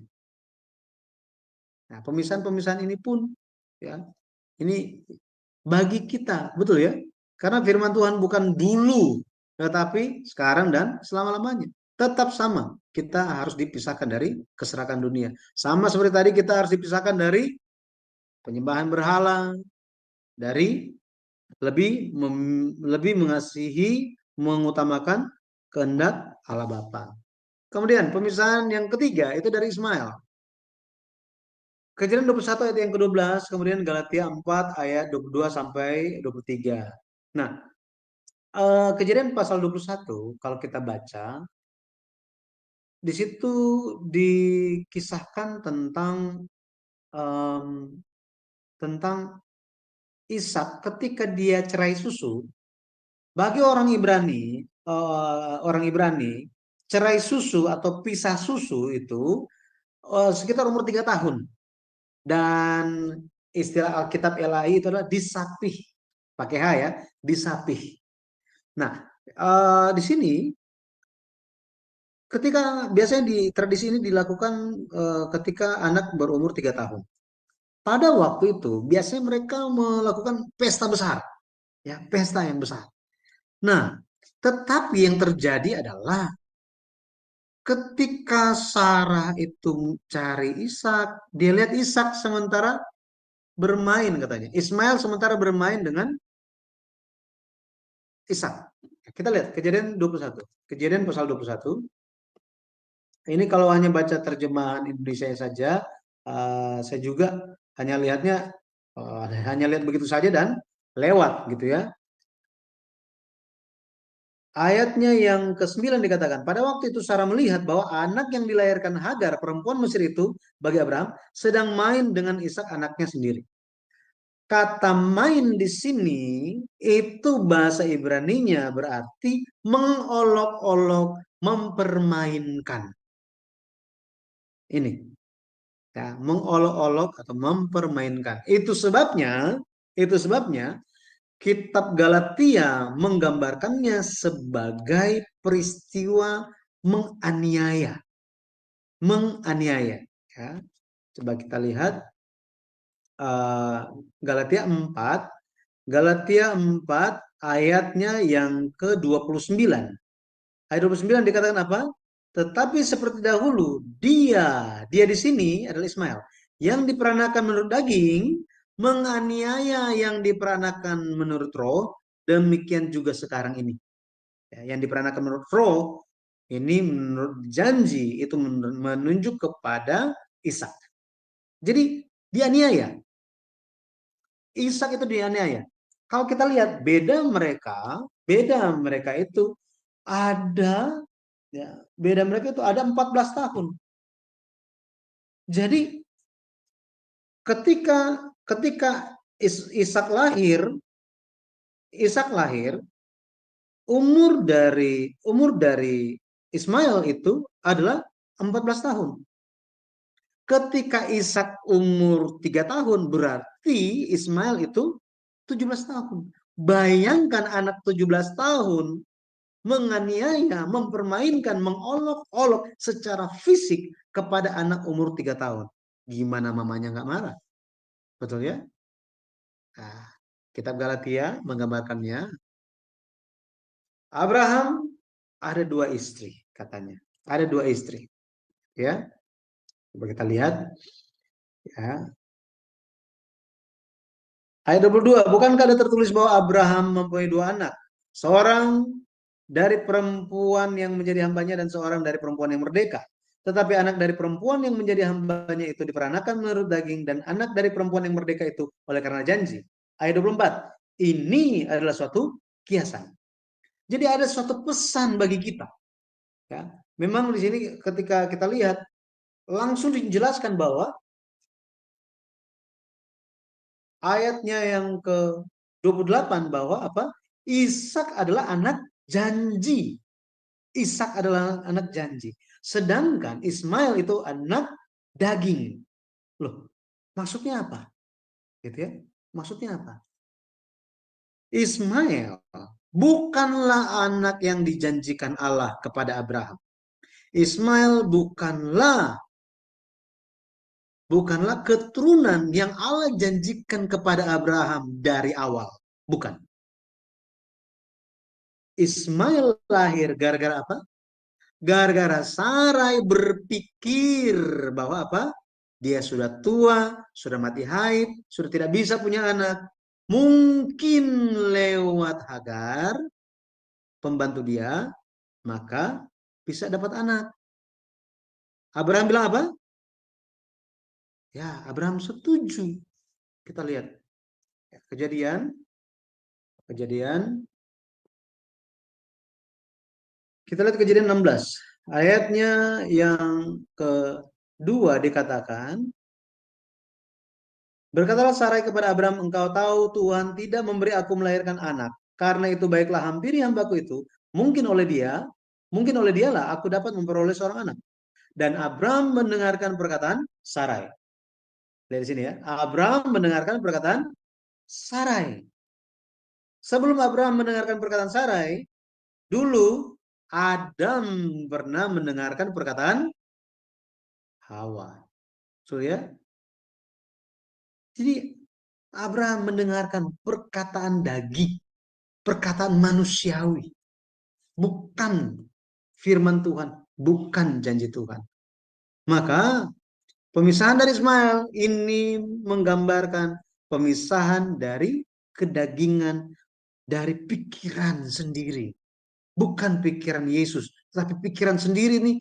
Nah, pemisahan-pemisahan ini pun ya, ini bagi kita, betul ya? Karena firman Tuhan bukan dulu, tetapi sekarang dan selama-lamanya. Tetap sama, kita harus dipisahkan dari keserakahan dunia. Sama seperti tadi kita harus dipisahkan dari penyembahan berhala, dari lebih mengasihi, mengutamakan kehendak Allah Bapa. Kemudian pemisahan yang ketiga itu dari Ismail. Kejadian 21 ayat yang ke-12, kemudian Galatia 4 ayat 22 sampai 23. Nah, Kejadian pasal 21 kalau kita baca, di situ dikisahkan tentang Ishak ketika dia cerai susu. Bagi orang Ibrani, cerai susu atau pisah susu itu sekitar umur 3 tahun. Dan istilah Alkitab LAI itu adalah disapih. Pakai H ya, disapih. Nah, di sini ketika biasanya di tradisi ini dilakukan ketika anak berumur 3 tahun. Pada waktu itu biasanya mereka melakukan pesta besar. Ya, pesta yang besar. Nah, tetapi yang terjadi adalah ketika Sarah itu cari Ishak, dia lihat Ishak sementara bermain katanya. Ismail sementara bermain dengan Ishak. Kita lihat Kejadian 21. Kejadian pasal 21. Ini kalau hanya baca terjemahan Indonesia saja, saya juga hanya lihat begitu saja dan lewat gitu ya. Ayatnya yang ke-9 dikatakan, pada waktu itu Sarah melihat bahwa anak yang dilahirkan Hagar, perempuan Mesir itu, bagi Abraham, sedang main dengan Ishak anaknya sendiri. Kata main di sini, itu bahasa Ibraninya berarti mengolok-olok, mempermainkan. Ini. Ya, mengolok-olok atau mempermainkan. Itu sebabnya Kitab Galatia menggambarkannya sebagai peristiwa menganiaya. Menganiaya. Ya. Coba kita lihat Galatia 4 ayatnya yang ke-29. Ayat 29 dikatakan apa? Tetapi seperti dahulu, dia di sini adalah Ismail, yang diperanakan menurut daging, menganiaya yang diperanakan menurut roh, demikian juga sekarang ini. Ya, yang diperanakan menurut roh, Ini menurut janji itu menunjuk kepada Ishak. Jadi dianiaya. Ishak itu dianiaya. Kalau kita lihat beda mereka itu ada, ya, beda mereka itu ada 14 tahun. Jadi ketika Ishak lahir, umur dari Ismail itu adalah 14 tahun. Ketika Ishak umur 3 tahun, berarti Ismail itu 17 tahun. Bayangkan anak 17 tahun menganiaya, mempermainkan, mengolok-olok secara fisik kepada anak umur 3 tahun. Gimana mamanya nggak marah? Betul ya? Nah, kitab Galatia menggambarkannya. Abraham ada 2 istri katanya. Ada 2 istri. Ya. Coba kita lihat. Ya. Ayat 22, bukankah ada tertulis bahwa Abraham mempunyai 2 anak? Seorang dari perempuan yang menjadi hambanya dan seorang dari perempuan yang merdeka. Tetapi anak dari perempuan yang menjadi hambanya itu diperanakan menurut daging, dan anak dari perempuan yang merdeka itu oleh karena janji. Ayat 24, ini adalah suatu kiasan. Jadi ada suatu pesan bagi kita. Ya, memang di sini ketika kita lihat langsung dijelaskan bahwa ayatnya yang ke-28 bahwa apa? Ishak adalah anak janji. Ishak adalah anak janji. Sedangkan Ismail itu anak daging. Loh, maksudnya apa? Gitu ya. Maksudnya apa? Ismail bukanlah anak yang dijanjikan Allah kepada Abraham. Ismail bukanlah keturunan yang Allah janjikan kepada Abraham dari awal. Bukan. Ismail lahir gara-gara apa? Gara-gara Sarai berpikir bahwa apa? Dia sudah tua, sudah mati haid, sudah tidak bisa punya anak. Mungkin lewat Hagar, pembantu dia, maka bisa dapat anak. Abraham bilang apa? Ya, Abraham setuju. Kita lihat. Kejadian. Kita lihat Kejadian 16. Ayatnya yang kedua dikatakan, berkatalah Sarai kepada Abraham, engkau tahu Tuhan tidak memberi aku melahirkan anak. Karena itu baiklah hampiri hambaku itu, mungkin oleh dialah aku dapat memperoleh seorang anak. Dan Abraham mendengarkan perkataan Sarai. Lihat di sini ya. Abraham mendengarkan perkataan Sarai. Sebelum Abraham mendengarkan perkataan Sarai, dulu Adam pernah mendengarkan perkataan Hawa. So ya. Jadi Abraham mendengarkan perkataan daging, perkataan manusiawi, bukan firman Tuhan, bukan janji Tuhan. Maka pemisahan dari Ismail ini menggambarkan pemisahan dari kedagingan, dari pikiran sendiri. Bukan pikiran Yesus, tapi pikiran sendiri nih.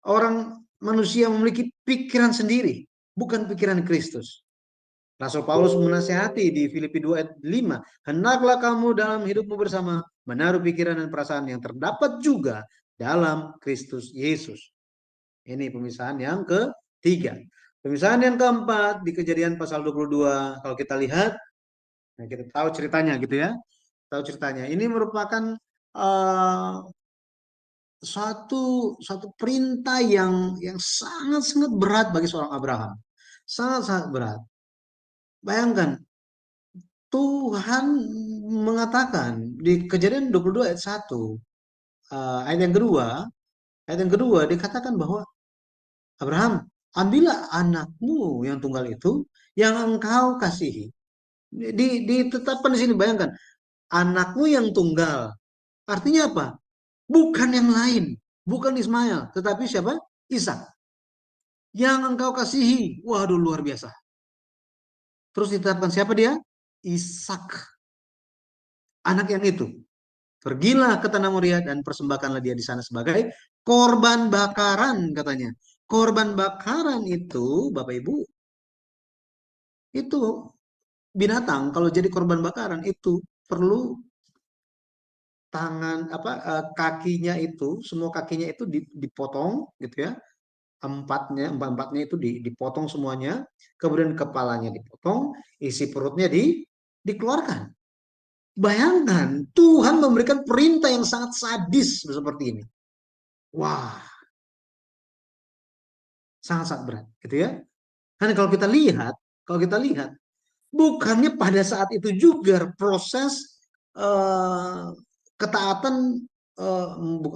Orang manusia memiliki pikiran sendiri, bukan pikiran Kristus. Rasul Paulus menasihati di Filipi 2 ayat 5, hendaklah kamu dalam hidupmu bersama menaruh pikiran dan perasaan yang terdapat juga dalam Kristus Yesus. Ini pemisahan yang ketiga. Pemisahan yang keempat di Kejadian pasal 22, kalau kita lihat, nah kita tahu ceritanya gitu ya. Tahu ceritanya. Ini merupakan suatu perintah yang sangat-sangat berat bagi seorang Abraham. Sangat-sangat berat. Bayangkan, Tuhan mengatakan di Kejadian 22 ayat 1, ayat yang kedua dikatakan bahwa Abraham, ambillah anakmu yang tunggal itu yang engkau kasihi. Ditetapkan di sini, bayangkan, anakmu yang tunggal. Artinya apa? Bukan yang lain, bukan Ismail, tetapi siapa? Ishak. Yang engkau kasihi. Waduh, luar biasa. Terus ditetapkan siapa dia? Ishak. Anak yang itu. Pergilah ke tanah Moria dan persembahkanlah dia di sana sebagai korban bakaran, katanya. Korban bakaran itu, Bapak Ibu, itu binatang kalau jadi korban bakaran itu perlu kakinya itu, semua kakinya itu dipotong gitu ya. Empat-empatnya itu dipotong semuanya, kemudian kepalanya dipotong, isi perutnya dikeluarkan. Bayangkan, Tuhan memberikan perintah yang sangat sadis seperti ini. Wah, sangat-sangat berat, gitu ya. Karena kalau kita lihat, bukannya pada saat itu juga proses ketaatan,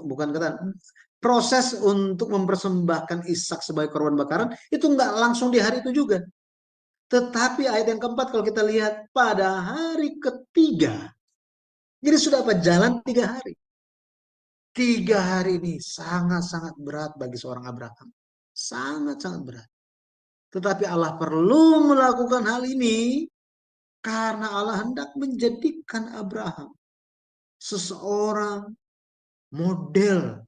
bukan ketaatan, proses untuk mempersembahkan Ishak sebagai korban bakaran itu nggak langsung di hari itu juga. Tetapi ayat yang keempat kalau kita lihat pada hari ketiga. Jadi sudah apa? Jalan 3 hari. 3 hari ini sangat-sangat berat bagi seorang Abraham. Sangat-sangat berat. Tetapi Allah perlu melakukan hal ini karena Allah hendak menjadikan Abraham seseorang model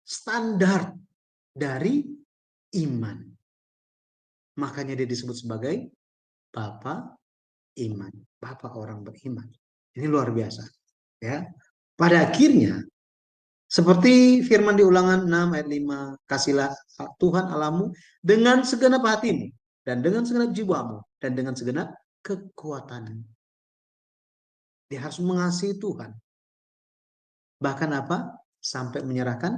standar dari iman. Makanya dia disebut sebagai Bapa iman, Bapa orang beriman. Ini luar biasa, ya. Pada akhirnya seperti firman di Ulangan 6 ayat 5, kasihlah Tuhan Allahmu dengan segenap hatimu dan dengan segenap jiwamu dan dengan segenap kekuatanmu. Dia harus mengasihi Tuhan. Bahkan apa? Sampai menyerahkan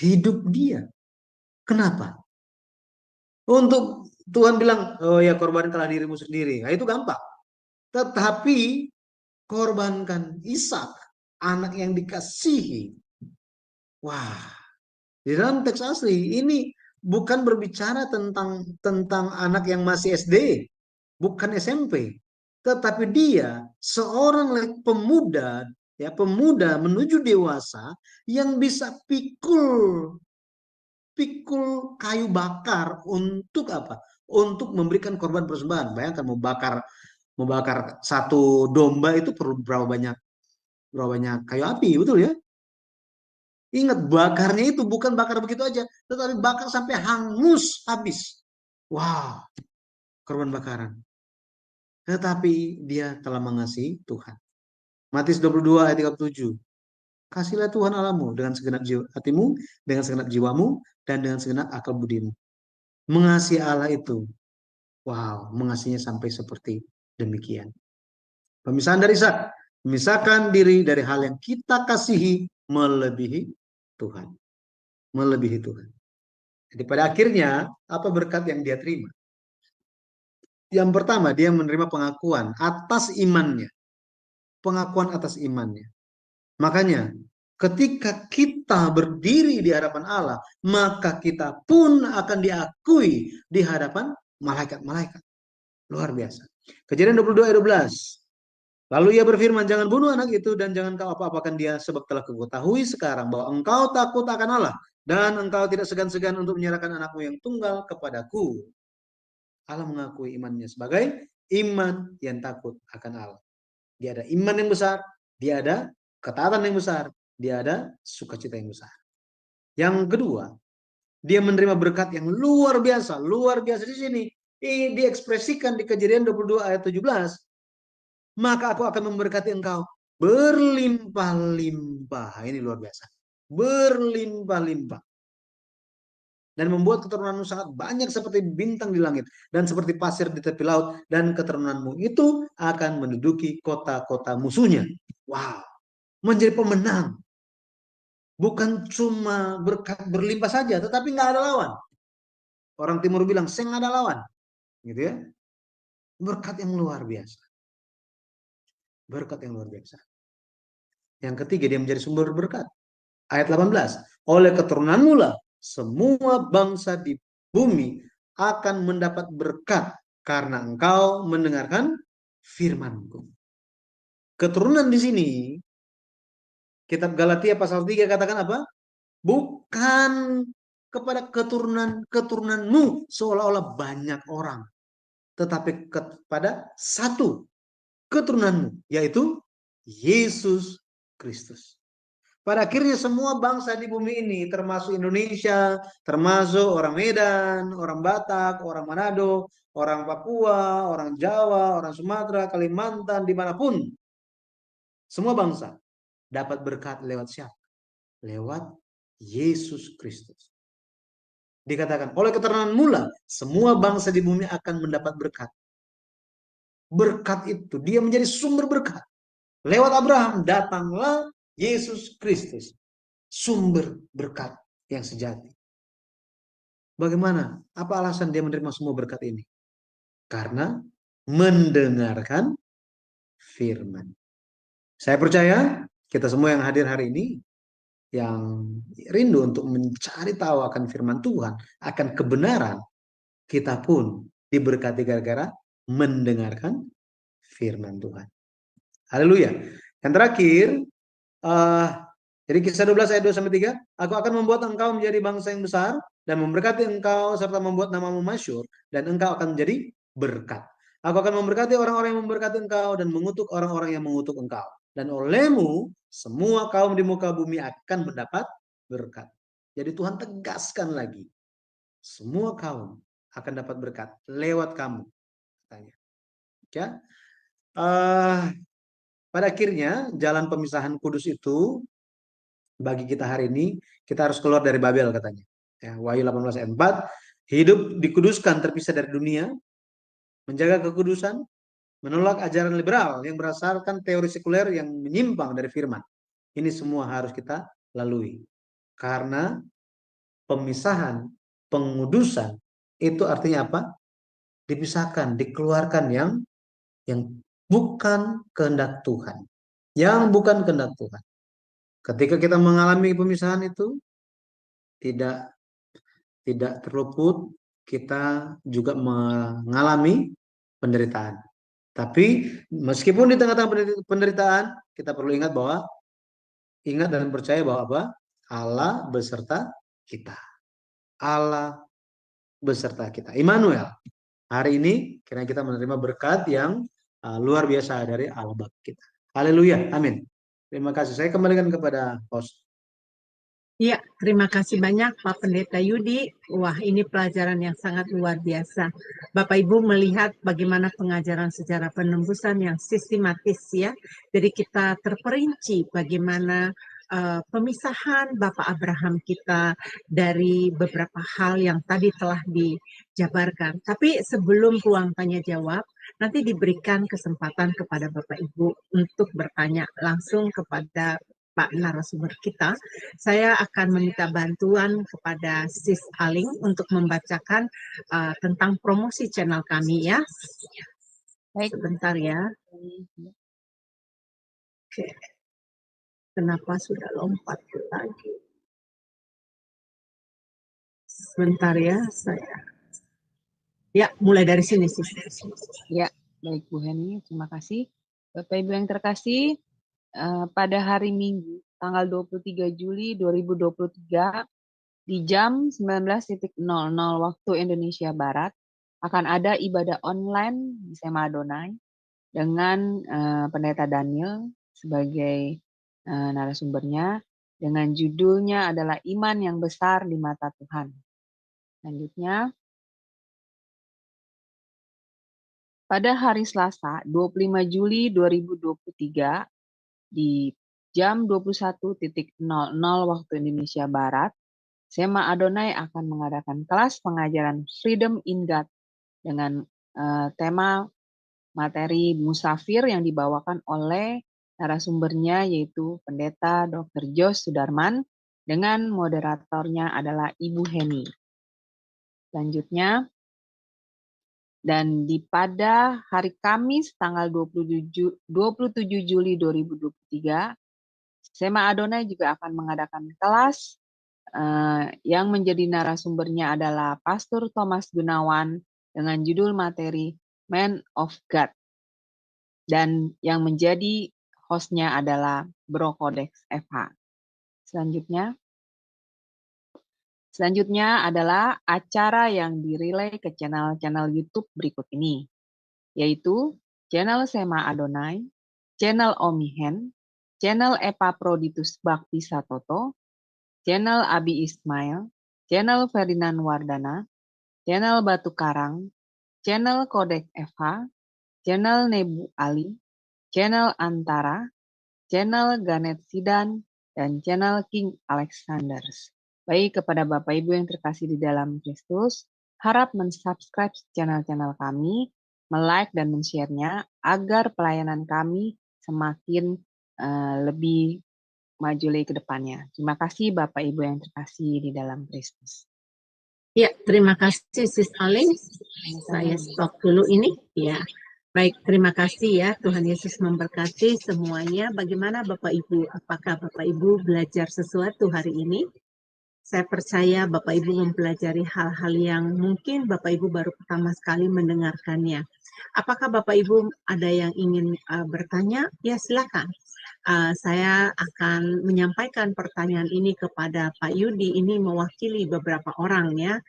hidup dia. Kenapa? Untuk Tuhan bilang, oh ya korbankanlah dirimu sendiri. Nah, itu gampang. Tetapi korbankan Ishak, anak yang dikasihi. Wah, di dalam teks asli ini bukan berbicara tentang anak yang masih SD, bukan SMP. Tetapi dia seorang pemuda, ya pemuda menuju dewasa yang bisa pikul kayu bakar untuk apa? Untuk memberikan korban persembahan. Bayangkan mau bakar satu domba itu perlu berapa banyak kayu api, betul ya? Ingat, bakarnya itu bukan bakar begitu aja, tetapi bakar sampai hangus habis. Wow, korban bakaran. Tetapi dia telah mengasihi Tuhan. Matius 22 ayat 37. Kasihlah Tuhan Allahmu dengan segenap hatimu, dengan segenap jiwamu, dan dengan segenap akal budimu. Mengasihi Allah itu, wow, mengasihinya sampai seperti demikian. Pemisahan dari Ishak, memisahkan diri dari hal yang kita kasihi melebihi Tuhan. Melebihi Tuhan. Jadi pada akhirnya, apa berkat yang dia terima? Yang pertama, dia menerima pengakuan atas imannya. Pengakuan atas imannya. Makanya, ketika kita berdiri di hadapan Allah, maka kita pun akan diakui di hadapan malaikat-malaikat. Luar biasa. Kejadian 22 ayat 12. Lalu ia berfirman, jangan bunuh anak itu dan jangan kau apa-apakan dia, sebab telah kuketahui sekarang bahwa engkau takut akan Allah dan engkau tidak segan-segan untuk menyerahkan anakmu yang tunggal kepadaku. Allah mengakui imannya sebagai iman yang takut akan Allah. Dia ada iman yang besar, dia ada ketaatan yang besar, dia ada sukacita yang besar. Yang kedua, dia menerima berkat yang luar biasa di sini. Ini diekspresikan di Kejadian 22 ayat 17. Maka aku akan memberkati engkau berlimpah-limpah. Ini luar biasa. Berlimpah-limpah. Dan membuat keturunanmu sangat banyak seperti bintang di langit dan seperti pasir di tepi laut, dan keturunanmu itu akan menduduki kota-kota musuhnya. Wow. Menjadi pemenang. Bukan cuma berkat berlimpah saja, tetapi nggak ada lawan. Orang timur bilang, saya nggak ada lawan. Gitu ya. Berkat yang luar biasa. Berkat yang luar biasa. Yang ketiga, dia menjadi sumber berkat. Ayat 18. Oleh keturunanmu lah semua bangsa di bumi akan mendapat berkat karena engkau mendengarkan firman-Ku. Keturunan di sini, kitab Galatia pasal 3 katakan apa? Bukan kepada keturunanmu seolah-olah banyak orang, tetapi kepada satu keturunanmu, yaitu Yesus Kristus. Pada akhirnya semua bangsa di bumi ini, termasuk Indonesia, termasuk orang Medan, orang Batak, orang Manado, orang Papua, orang Jawa, orang Sumatera, Kalimantan, dimanapun, semua bangsa dapat berkat lewat siapa? Lewat Yesus Kristus. Dikatakan, oleh keterangan mula, semua bangsa di bumi akan mendapat berkat. Berkat itu, dia menjadi sumber berkat. Lewat Abraham, datanglah Yesus Kristus. Sumber berkat yang sejati. Bagaimana? Apa alasan dia menerima semua berkat ini? Karena mendengarkan firman. Saya percaya kita semua yang hadir hari ini, yang rindu untuk mencari tahu akan firman Tuhan, akan kebenaran, kita pun diberkati gara-gara mendengarkan firman Tuhan. Haleluya. Yang terakhir, jadi Kisah 12 ayat 2-3, aku akan membuat engkau menjadi bangsa yang besar dan memberkati engkau serta membuat namamu masyhur dan engkau akan menjadi berkat. Aku akan memberkati orang-orang yang memberkati engkau dan mengutuk orang-orang yang mengutuk engkau. Dan olehmu semua kaum di muka bumi akan mendapat berkat. Jadi Tuhan tegaskan lagi, semua kaum akan dapat berkat lewat kamu, katanya. Ya, pada akhirnya jalan pemisahan kudus itu bagi kita hari ini, kita harus keluar dari Babel, katanya. Ya, Wahyu 18 ayat 4, hidup dikuduskan terpisah dari dunia, menjaga kekudusan, menolak ajaran liberal yang berdasarkan teori sekuler yang menyimpang dari firman. Ini semua harus kita lalui. Karena pemisahan, pengudusan, itu artinya apa? Dipisahkan, dikeluarkan yang bukan kehendak Tuhan. Yang bukan kehendak Tuhan. Ketika kita mengalami pemisahan itu, tidak terluput, kita juga mengalami penderitaan. Tapi meskipun di tengah-tengah penderitaan, kita perlu ingat dan percaya bahwa apa? Allah beserta kita. Allah beserta kita. Immanuel. Hari ini kiranya kita menerima berkat yang luar biasa dari Allah Bapa kita. Haleluya. Amin. Terima kasih. Saya kembalikan kepada host. Ya, terima kasih banyak Pak Pendeta Yudi. Wah, ini pelajaran yang sangat luar biasa. Bapak Ibu melihat bagaimana pengajaran sejarah penembusan yang sistematis ya. Jadi kita terperinci bagaimana pemisahan Bapak Abraham kita dari beberapa hal yang tadi telah dijabarkan. Tapi sebelum ruang tanya jawab, nanti diberikan kesempatan kepada Bapak Ibu untuk bertanya langsung kepada Pak narasumber kita. Saya akan meminta bantuan kepada Sis Aling untuk membacakan tentang promosi channel kami ya. Baik. Sebentar ya. Oke. Kenapa sudah lompat lagi? Sebentar ya saya. Ya, mulai dari sini Sis. Ya, baik Bu Heni, terima kasih. Bapak Ibu yang terkasih, pada hari Minggu tanggal 23 Juli 2023 di jam 19.00 waktu Indonesia Barat akan ada ibadah online di Sema Adonai dengan Pendeta Daniel sebagai narasumbernya dengan judulnya adalah Iman yang Besar di Mata Tuhan. Selanjutnya, pada hari Selasa 25 Juli 2023 di jam 21.00 waktu Indonesia Barat, Sema Adonai akan mengadakan kelas pengajaran Freedom in God dengan tema materi musafir yang dibawakan oleh narasumbernya yaitu Pendeta Dr. Jos Sudarman dengan moderatornya adalah Ibu Heni. Selanjutnya, dan pada hari Kamis tanggal 27 Juli 2023, Sema Adonai juga akan mengadakan kelas yang menjadi narasumbernya adalah Pastor Thomas Gunawan dengan judul materi Man of God. Dan yang menjadi hostnya adalah Bro Codex FH. Selanjutnya adalah acara yang direlay ke channel-channel YouTube berikut ini, yaitu channel Sema Adonai, channel Omihen, channel Epaphroditus Bakti Satoto, channel Abi Ismail, channel Ferdinand Wardana, channel Batu Karang, channel Kodek Eva, channel Nebu Ali, channel Antara, channel Ganet Sidan, dan channel King Alexanders. Baik, kepada Bapak Ibu yang terkasih di dalam Kristus, harap mensubscribe channel-channel kami, like dan men-share-nya agar pelayanan kami semakin lebih maju lagi ke depannya. Terima kasih Bapak Ibu yang terkasih di dalam Kristus. Ya, terima kasih Sis Aling. Saya stop dulu ini. Ya, baik, terima kasih ya. Tuhan Yesus memberkati semuanya. Bagaimana Bapak Ibu? Apakah Bapak Ibu belajar sesuatu hari ini? Saya percaya Bapak Ibu mempelajari hal-hal yang mungkin Bapak Ibu baru pertama sekali mendengarkannya. Apakah Bapak Ibu ada yang ingin bertanya? Ya, silakan. Saya akan menyampaikan pertanyaan ini kepada Pak Yudi. Ini mewakili beberapa orang ya.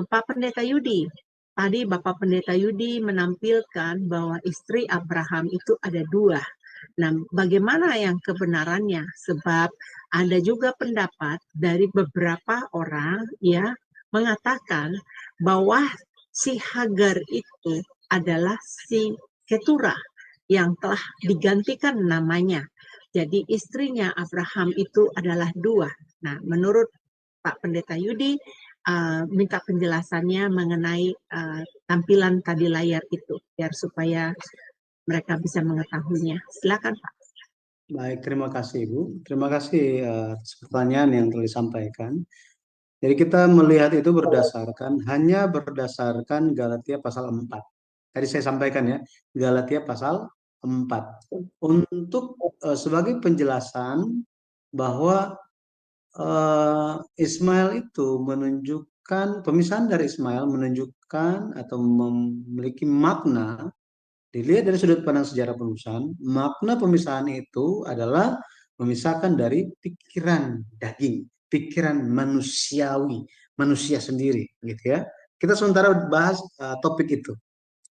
Pak Pendeta Yudi, tadi Bapak Pendeta Yudi menampilkan bahwa istri Abraham itu ada dua. Nah, bagaimana yang kebenarannya? Sebab ada juga pendapat dari beberapa orang ya mengatakan bahwa si Hagar itu adalah si Keturah yang telah digantikan namanya. Jadi istrinya Abraham itu adalah dua. Nah, menurut Pak Pendeta Yudi, minta penjelasannya mengenai tampilan tadi layar itu, biar supaya mereka bisa mengetahuinya. Silakan Pak. Baik, terima kasih Ibu. Terima kasih atas pertanyaan yang telah disampaikan. Jadi kita melihat itu hanya berdasarkan Galatia pasal 4. Tadi saya sampaikan ya, Galatia pasal 4. Untuk sebagai penjelasan bahwa Ismail itu menunjukkan, pemisahan dari Ismail menunjukkan atau memiliki makna, dilihat dari sudut pandang sejarah penulisan, makna pemisahan itu adalah memisahkan dari pikiran daging, pikiran manusiawi, manusia sendiri, gitu ya. Kita sementara bahas topik itu,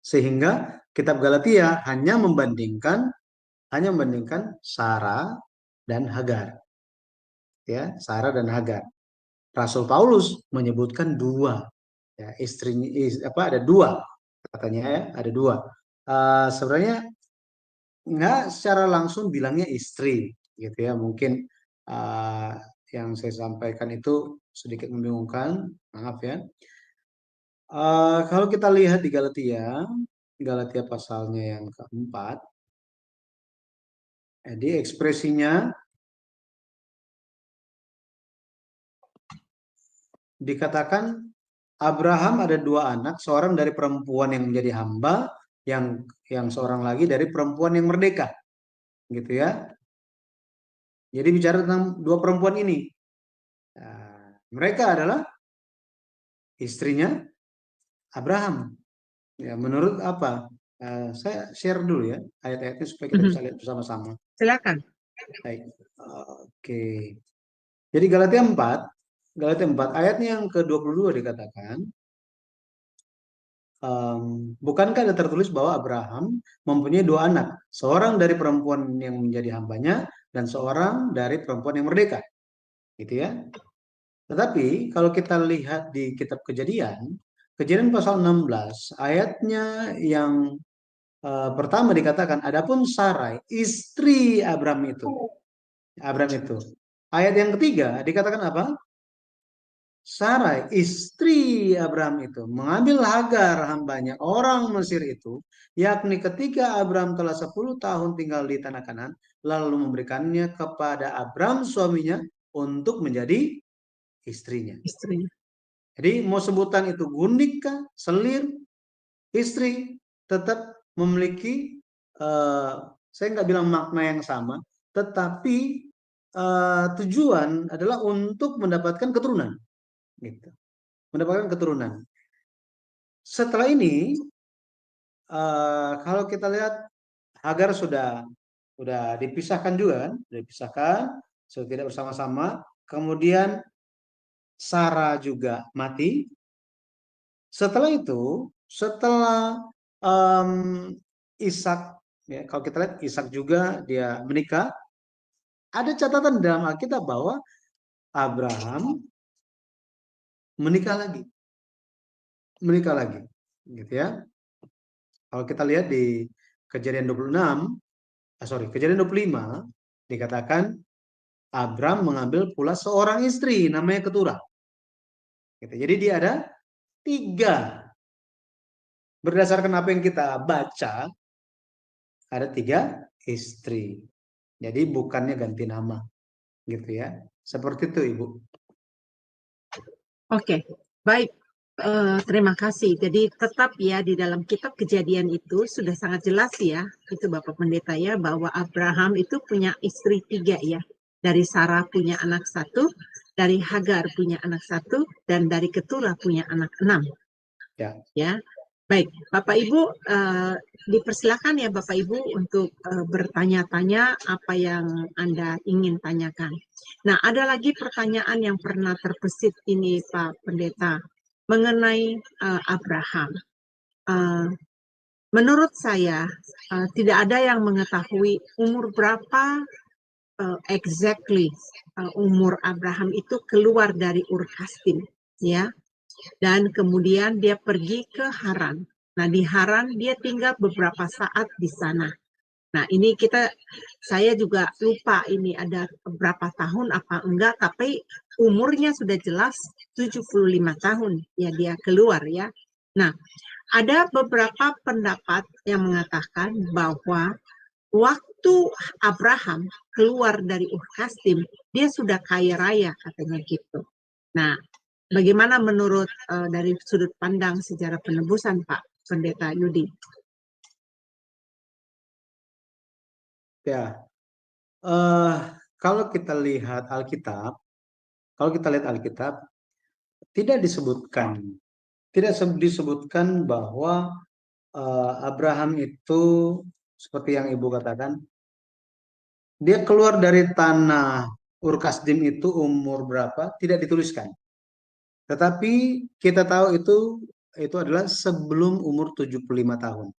sehingga kitab Galatia hanya membandingkan Sarah dan Hagar, ya, Sarah dan Hagar. Rasul Paulus menyebutkan dua, ya, istrinya, ada dua, katanya ya, ada dua. Sebenarnya nggak secara langsung bilangnya istri, gitu ya. Mungkin yang saya sampaikan itu sedikit membingungkan, maaf ya. Kalau kita lihat di Galatia pasalnya yang keempat, jadi ekspresinya dikatakan Abraham ada dua anak, seorang dari perempuan yang menjadi hamba, yang seorang lagi dari perempuan yang merdeka, gitu ya. Jadi bicara tentang dua perempuan ini, mereka adalah istrinya Abraham. Ya, menurut apa? Saya share dulu ya ayat-ayatnya supaya kita bisa lihat bersama-sama. Silakan. Baik. Oke. Jadi Galatia 4 ayatnya yang ke-22 dikatakan, bukankah ada tertulis bahwa Abraham mempunyai dua anak, seorang dari perempuan yang menjadi hambanya dan seorang dari perempuan yang merdeka, gitu ya. Tetapi kalau kita lihat di kitab Kejadian pasal 16 ayatnya yang pertama dikatakan, adapun Sarai istri Abraham itu. Ayat yang ketiga dikatakan apa? Sarai istri Abraham itu mengambil Hagar hambanya orang Mesir itu, yakni ketika Abraham telah 10 tahun tinggal di tanah Kanaan, lalu memberikannya kepada Abraham suaminya untuk menjadi istrinya. Jadi mau sebutan itu gundik kah, selir, istri, tetap memiliki saya nggak bilang makna yang sama, tetapi tujuan adalah untuk mendapatkan keturunan. Gitu. Mendapatkan keturunan. Setelah ini, kalau kita lihat Hagar sudah dipisahkan juga kan, sudah tidak bersama-sama. Kemudian Sarah juga mati. Setelah itu, setelah Ishak Ya, kalau kita lihat Ishak juga dia menikah. Ada catatan dalam Alkitab bahwa Abraham menikah lagi, gitu ya. Kalau kita lihat di Kejadian 26, Kejadian 25 dikatakan Abram mengambil pula seorang istri namanya Keturah. Gitu. Jadi dia ada 3. Berdasarkan apa yang kita baca, ada 3 istri. Jadi bukannya ganti nama, gitu ya. Seperti itu, Ibu. Oke, baik. Terima kasih. Jadi tetap ya di dalam kitab Kejadian itu sudah sangat jelas ya, itu Bapak Pendeta ya, bahwa Abraham itu punya istri 3 ya. Dari Sarah punya anak 1, dari Hagar punya anak 1, dan dari Keturah punya anak 6. Ya, baik. Bapak Ibu, dipersilakan ya Bapak Ibu untuk bertanya-tanya apa yang Anda ingin tanyakan. Nah, ada lagi pertanyaan yang pernah terbesit ini Pak Pendeta mengenai Abraham. Menurut saya tidak ada yang mengetahui umur berapa exactly umur Abraham itu keluar dari Ur Kasdim, ya. Dan kemudian dia pergi ke Haran. Nah, di Haran dia tinggal beberapa saat di sana. Nah, ini saya juga lupa ini ada berapa tahun apa enggak, tapi umurnya sudah jelas 75 tahun ya dia keluar ya. Nah, ada beberapa pendapat yang mengatakan bahwa waktu Abraham keluar dari Ur Kasdim, dia sudah kaya raya katanya gitu. Nah, bagaimana menurut dari sudut pandang sejarah penebusan Pak Pendeta Yudi? Ya, kalau kita lihat Alkitab, tidak disebutkan bahwa Abraham itu seperti yang Ibu katakan, dia keluar dari tanah Ur Kasdim itu umur berapa, tidak dituliskan. Tetapi kita tahu itu adalah sebelum umur 75 tahun.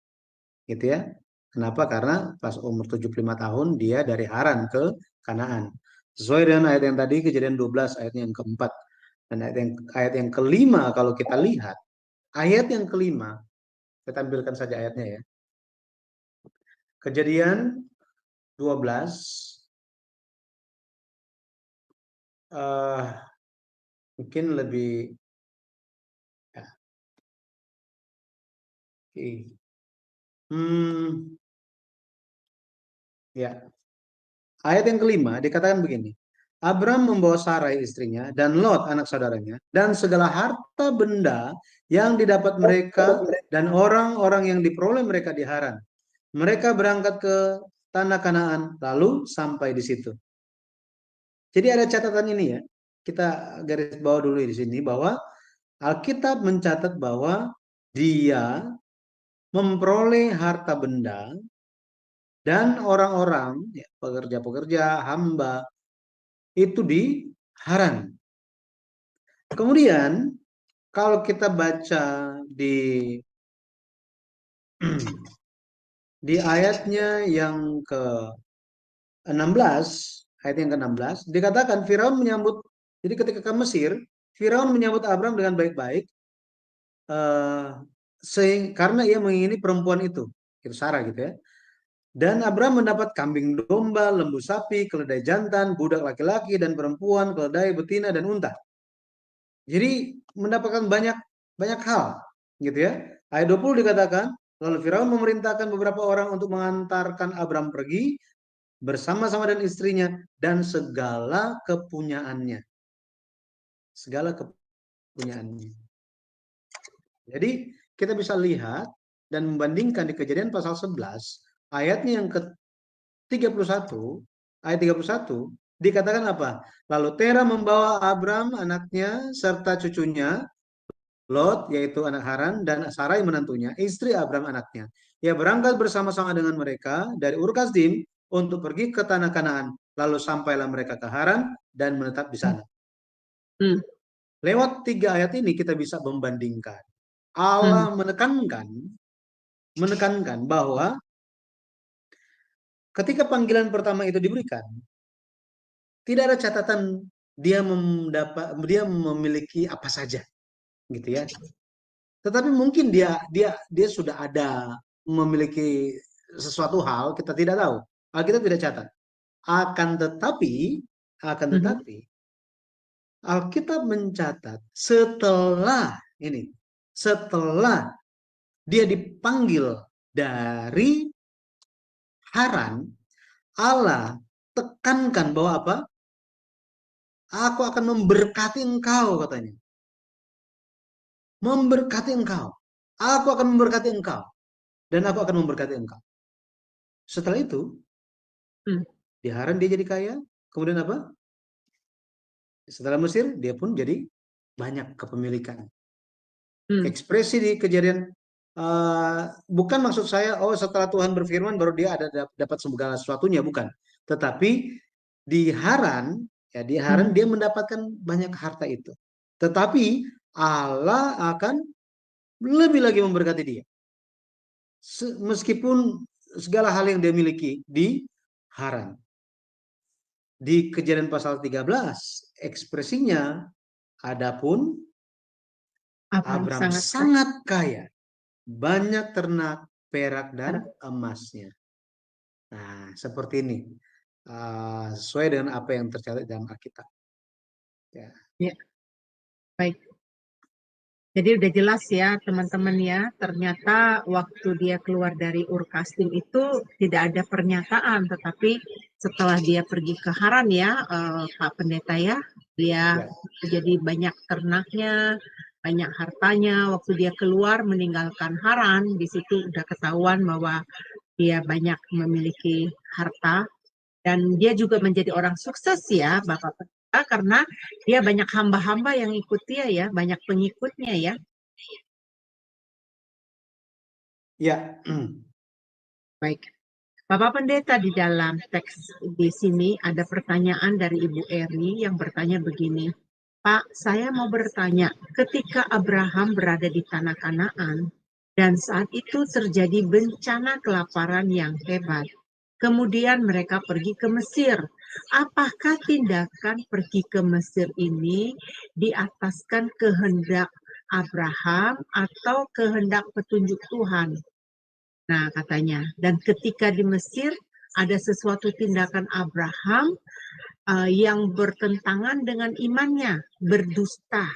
Gitu ya. Kenapa? Karena pas umur 75 tahun dia dari Haran ke Kanaan. Sesuai dengan ayat yang tadi, Kejadian 12 ayatnya yang keempat. Dan ayat yang kelima kalau kita lihat, ayat yang kelima, kita tampilkan saja ayatnya ya. Kejadian 12, mungkin lebih ya. Ya. Ayat yang kelima dikatakan begini. Abram membawa Sarai istrinya dan Lot anak saudaranya dan segala harta benda yang didapat mereka dan orang-orang yang diperoleh mereka di Haran. Mereka berangkat ke tanah Kanaan lalu sampai di situ. Jadi ada catatan ini ya. Kita garis bawah dulu di sini bahwa Alkitab mencatat bahwa dia memperoleh harta benda dan orang-orang, ya, pekerja-pekerja, hamba itu di Haran. Kemudian kalau kita baca di ayatnya yang ke-16, ayat yang ke-16 dikatakan Firaun menyambut, jadi ketika ke Mesir, Firaun menyambut Abram dengan baik-baik karena ia mengingini perempuan itu Sarah gitu ya. Dan Abram mendapat kambing domba, lembu sapi, keledai jantan, budak laki-laki dan perempuan, keledai betina dan unta. Jadi mendapatkan banyak hal, gitu ya. Ayat 20 dikatakan, lalu Firaun memerintahkan beberapa orang untuk mengantarkan Abram pergi bersama-sama dengan istrinya dan segala kepunyaannya. Segala kepunyaannya. Jadi kita bisa lihat dan membandingkan di Kejadian pasal 11, ayatnya yang ke-31, ayat 31, dikatakan apa? Lalu Tera membawa Abram anaknya serta cucunya, Lot yaitu anak Haran dan Sarai menantunya, istri Abram anaknya. Ia berangkat bersama-sama dengan mereka dari Ur Kasdim untuk pergi ke tanah Kanaan. Lalu sampailah mereka ke Haran dan menetap di sana. Lewat 3 ayat ini kita bisa membandingkan. Allah menekankan bahwa ketika panggilan pertama itu diberikan, tidak ada catatan dia memiliki apa saja, gitu ya. Tetapi mungkin dia sudah ada memiliki sesuatu hal, kita tidak tahu. Alkitab tidak catat. Akan tetapi Alkitab mencatat setelah dia dipanggil dari Haran, Allah tekankan bahwa apa? Aku akan memberkati engkau, katanya. Memberkati engkau. Aku akan memberkati engkau. Dan aku akan memberkati engkau. Setelah itu, di Haran dia jadi kaya. Kemudian apa? Setelah Mesir, dia pun jadi banyak kepemilikan. Ekspresi di Kejadian, bukan maksud saya, setelah Tuhan berfirman baru dia dapat segala sesuatunya, bukan. Tetapi di Haran, dia mendapatkan banyak harta itu. Tetapi Allah akan lebih lagi memberkati dia. Meskipun segala hal yang dia miliki di Haran. Di Kejadian pasal 13, ekspresinya, adapun Abraham sangat kaya, banyak ternak, perak, dan emasnya. Nah, seperti ini. Sesuai dengan apa yang tercatat dalam Alkitab. Ya. Baik. Jadi udah jelas ya teman-teman ya, ternyata waktu dia keluar dari Ur Kasdim itu tidak ada pernyataan, tetapi setelah dia pergi ke Haran ya, Pak Pendeta ya, dia jadi banyak ternaknya, banyak hartanya. Waktu dia keluar meninggalkan Haran, di situ udah ketahuan bahwa dia banyak memiliki harta, dan dia juga menjadi orang sukses ya Bapak Pendeta, karena dia banyak hamba-hamba yang ikut dia ya, banyak pengikutnya ya. Ya. Baik. Bapak Pendeta, di dalam teks di sini ada pertanyaan dari Ibu Eri yang bertanya begini. Pak, saya mau bertanya, ketika Abraham berada di tanah Kanaan dan saat itu terjadi bencana kelaparan yang hebat, kemudian mereka pergi ke Mesir. Apakah tindakan pergi ke Mesir ini di ataskan kehendak Abraham atau kehendak petunjuk Tuhan? Nah, katanya. Dan ketika di Mesir ada sesuatu tindakan Abraham yang bertentangan dengan imannya, berdusta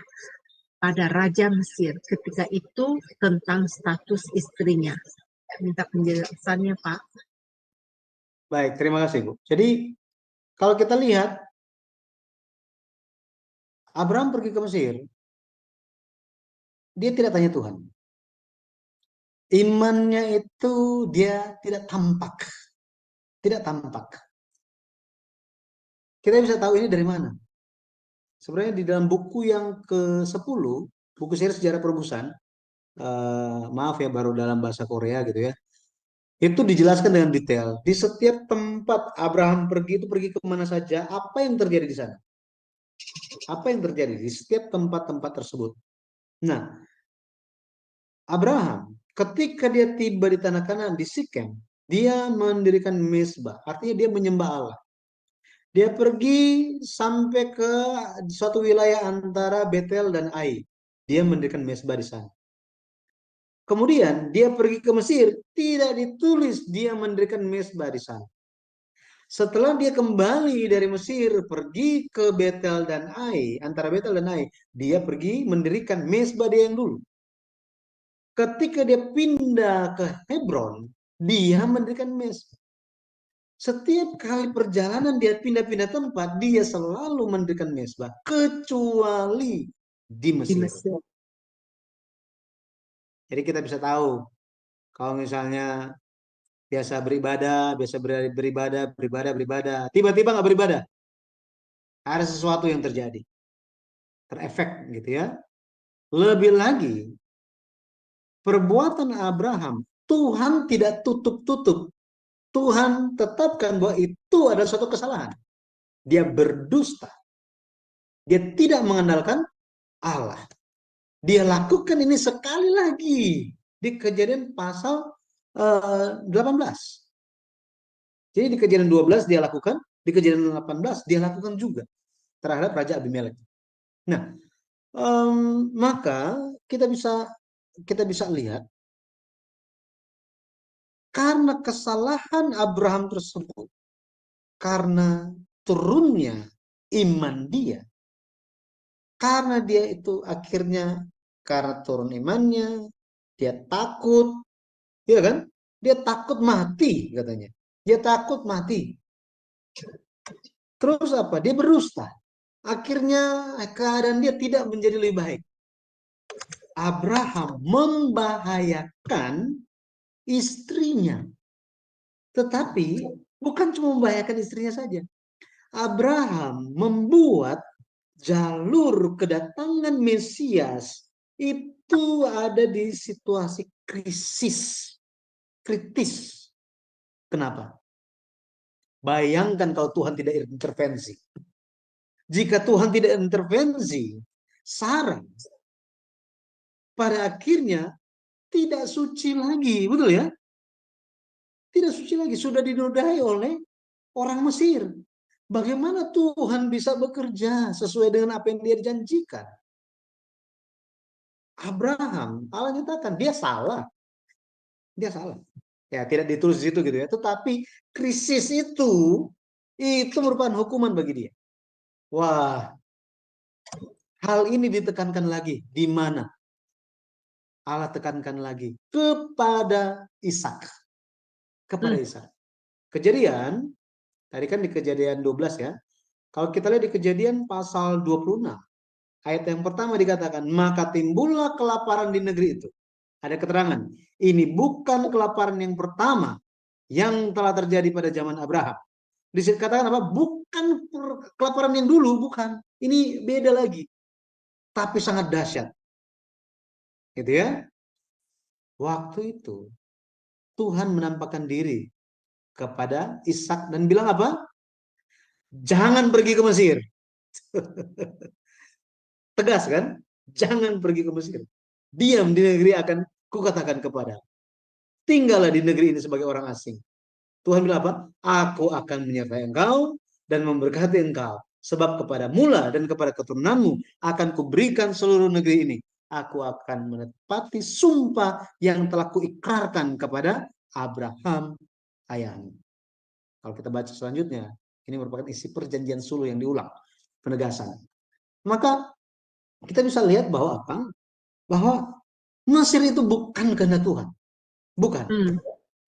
pada Raja Mesir. Ketika itu tentang status istrinya. Minta penjelasannya, Pak. Baik, terima kasih Bu. Jadi kalau kita lihat Abraham pergi ke Mesir, dia tidak tanya Tuhan. Imannya itu dia tidak tampak. Tidak tampak. Kita bisa tahu ini dari mana? Sebenarnya di dalam buku yang ke-10, buku seri Sejarah Perebusan, maaf ya baru dalam bahasa Korea gitu ya, itu dijelaskan dengan detail. Di setiap tempat Abraham pergi itu pergi kemana saja, apa yang terjadi di sana. Apa yang terjadi di setiap tempat-tempat tersebut. Nah, Abraham ketika dia tiba di tanah Kanaan di Sikem, dia mendirikan mezbah, artinya dia menyembah Allah. Dia pergi sampai ke suatu wilayah antara Betel dan Ai. Dia mendirikan mezbah di sana. Kemudian dia pergi ke Mesir, tidak ditulis dia mendirikan mezbah di sana. Setelah dia kembali dari Mesir, pergi ke Betel dan Ai, antara Betel dan Ai, dia pergi mendirikan mezbah dia yang dulu. Ketika dia pindah ke Hebron, dia mendirikan mezbah. Setiap kali perjalanan dia pindah-pindah tempat, dia selalu mendirikan mezbah, kecuali di Mesir. Jadi kita bisa tahu, kalau misalnya biasa beribadah, tiba-tiba nggak beribadah, ada sesuatu yang terjadi, terefek gitu ya. Lebih lagi, perbuatan Abraham, Tuhan tidak tutup-tutup. Tuhan tetapkan bahwa itu adalah suatu kesalahan. Dia berdusta. Dia tidak mengandalkan Allah. Dia lakukan ini sekali lagi di Kejadian pasal 18. Jadi di Kejadian 12 dia lakukan, di Kejadian 18 dia lakukan juga terhadap Raja Abimelek. Nah, maka kita bisa lihat karena kesalahan Abraham tersebut, karena turunnya iman dia, karena dia itu akhirnya karena turun imannya, dia takut, ya kan? Dia takut mati katanya. Dia takut mati. Terus apa? Dia berdusta. Akhirnya keadaan dia tidak menjadi lebih baik. Abraham membahayakan istrinya. Tetapi bukan cuma membahayakan istrinya saja. Abraham membuat jalur kedatangan Mesias itu ada di situasi kritis. Kenapa? Bayangkan kalau Tuhan tidak intervensi. Jika Tuhan tidak intervensi, Sarah pada akhirnya tidak suci lagi, betul ya? Tidak suci lagi, sudah dinodai oleh orang Mesir. Bagaimana Tuhan bisa bekerja sesuai dengan apa yang dia janjikan? Abraham, Allah nyatakan dia salah. Dia salah. Ya, tidak ditulis di situ gitu ya. Tetapi krisis itu merupakan hukuman bagi dia. Wah, hal ini ditekankan lagi. Di mana? Allah tekankan lagi kepada Ishak. Kepada Ishak. Kejadian, tadi kan di Kejadian 12 ya. Kalau kita lihat di Kejadian pasal 26, ayat yang pertama dikatakan, maka timbullah kelaparan di negeri itu. Ada keterangan, ini bukan kelaparan yang pertama yang telah terjadi pada zaman Abraham. Dikatakan apa? Bukan kelaparan yang dulu, bukan. Ini beda lagi. Tapi sangat dahsyat. Gitu ya. Waktu itu Tuhan menampakkan diri kepada Ishak dan bilang apa? Jangan pergi ke Mesir. Tegas kan? Jangan pergi ke Mesir. Diam di negeri akan kukatakan kepada. Tinggallah di negeri ini sebagai orang asing. Tuhan bilang apa? Aku akan menyertai engkau dan memberkati engkau. Sebab kepada mula dan kepada keturunanmu akan kuberikan seluruh negeri ini. Aku akan menepati sumpah yang telah kuikrarkan kepada Abraham ayahmu. Kalau kita baca selanjutnya, ini merupakan isi perjanjian suluh yang diulang, penegasan. Maka kita bisa lihat bahwa apa? Bahwa Mesir itu bukan kehendak Tuhan. Bukan.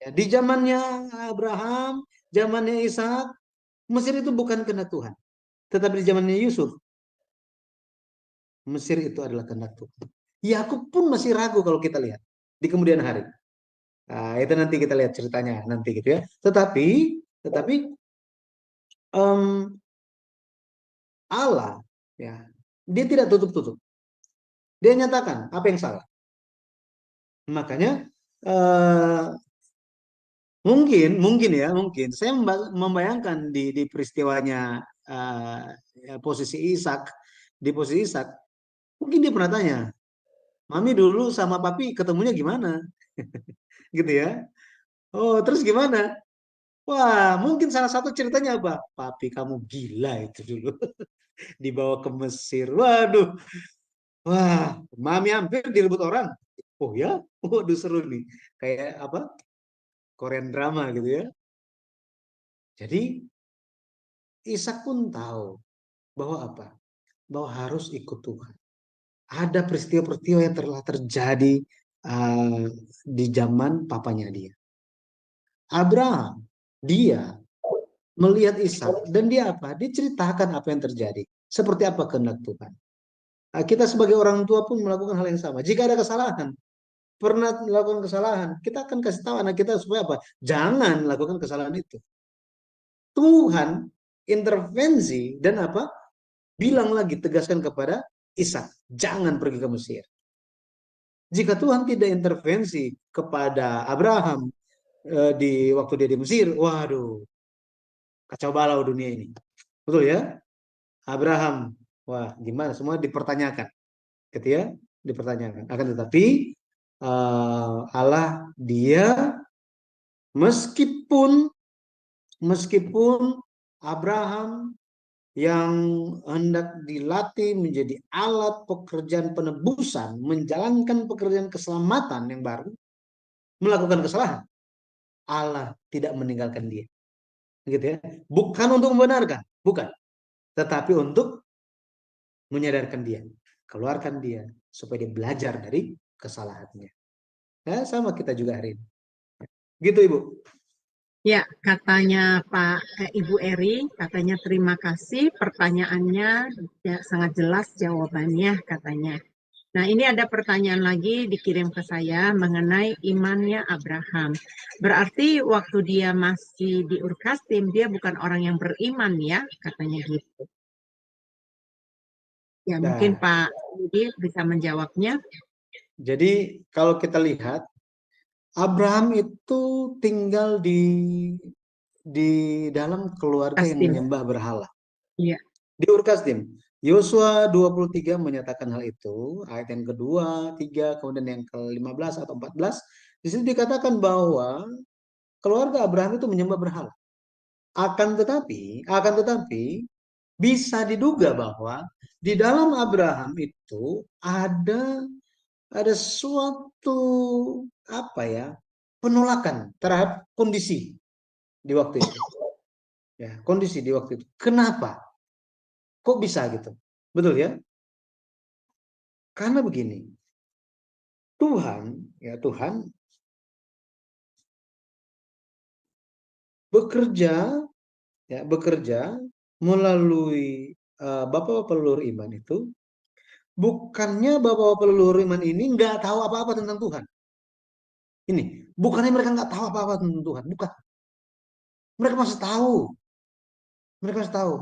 Ya, di zamannya Abraham, zamannya Ishak, Mesir itu bukan kehendak Tuhan. Tetapi di zamannya Yusuf, Mesir itu adalah kehendak Tuhan. Yakub pun masih ragu kalau kita lihat di kemudian hari. Nah, itu nanti kita lihat ceritanya nanti gitu ya. Tetapi Allah ya, dia tidak tutup-tutup. Dia nyatakan apa yang salah. Makanya mungkin saya membayangkan di peristiwanya posisi Ishak, di posisi Ishak, mungkin dia pernah tanya, Mami dulu sama Papi ketemunya gimana? Gitu ya. Oh, terus gimana? Wah, mungkin salah satu ceritanya apa? Papi kamu gila itu dulu. Dibawa ke Mesir. Waduh. Wah, Mami hampir direbut orang. Oh ya? Waduh seru nih. Kayak apa? Korean drama gitu ya. Jadi Ishak pun tahu bahwa apa? Bahwa harus ikut Tuhan. Ada peristiwa-peristiwa yang telah terjadi di zaman papanya dia. Abraham, dia melihat Ishak dan dia apa? Dia ceritakan apa yang terjadi. Seperti apa kehendak Tuhan. Kita sebagai orang tua pun melakukan hal yang sama. Jika ada kesalahan, pernah melakukan kesalahan, kita akan kasih tahu anak kita supaya apa? Jangan lakukan kesalahan itu. Tuhan intervensi dan apa? Bilang lagi, tegaskan kepada Ishak, jangan pergi ke Mesir. Jika Tuhan tidak intervensi kepada Abraham di waktu dia di Mesir, waduh, kacau balau dunia ini. Betul ya? Abraham, wah gimana? Semua dipertanyakan. Gitu ya? Dipertanyakan. Akan tetapi Allah dia meskipun meskipun Abraham yang hendak dilatih menjadi alat pekerjaan penebusan, menjalankan pekerjaan keselamatan yang baru, melakukan kesalahan, Allah tidak meninggalkan dia. Gitu ya. Bukan untuk membenarkan, bukan. Tetapi untuk menyadarkan dia, keluarkan dia supaya dia belajar dari kesalahannya. Ya, sama kita juga hari ini. Gitu, Ibu. Ya, katanya Ibu Eri, katanya terima kasih, pertanyaannya ya, sangat jelas jawabannya katanya. Nah, ini ada pertanyaan lagi dikirim ke saya mengenai imannya Abraham. Berarti waktu dia masih di Ur Kasdim, dia bukan orang yang beriman ya, katanya gitu. Ya, mungkin Pak Budi bisa menjawabnya. Jadi kalau kita lihat, Abraham itu tinggal di dalam keluarga yang Kasdim. menyembah berhala. Iya. Di Ur Kasdim. Yosua 23 menyatakan hal itu, ayat yang kedua, 3, kemudian yang ke-15 atau 14. Di situ dikatakan bahwa keluarga Abraham itu menyembah berhala. Akan tetapi bisa diduga bahwa di dalam Abraham itu ada suatu penolakan terhadap kondisi di waktu itu. Ya, kondisi di waktu itu. Kenapa? Kok bisa gitu? Betul ya? Karena begini. Tuhan bekerja melalui bapak-bapak leluhur iman itu. Bukannya bapak-bapak leluhur iman ini nggak tahu apa-apa tentang Tuhan. Ini, bukannya mereka nggak tahu apa-apa tentang Tuhan, bukan. Mereka masih tahu.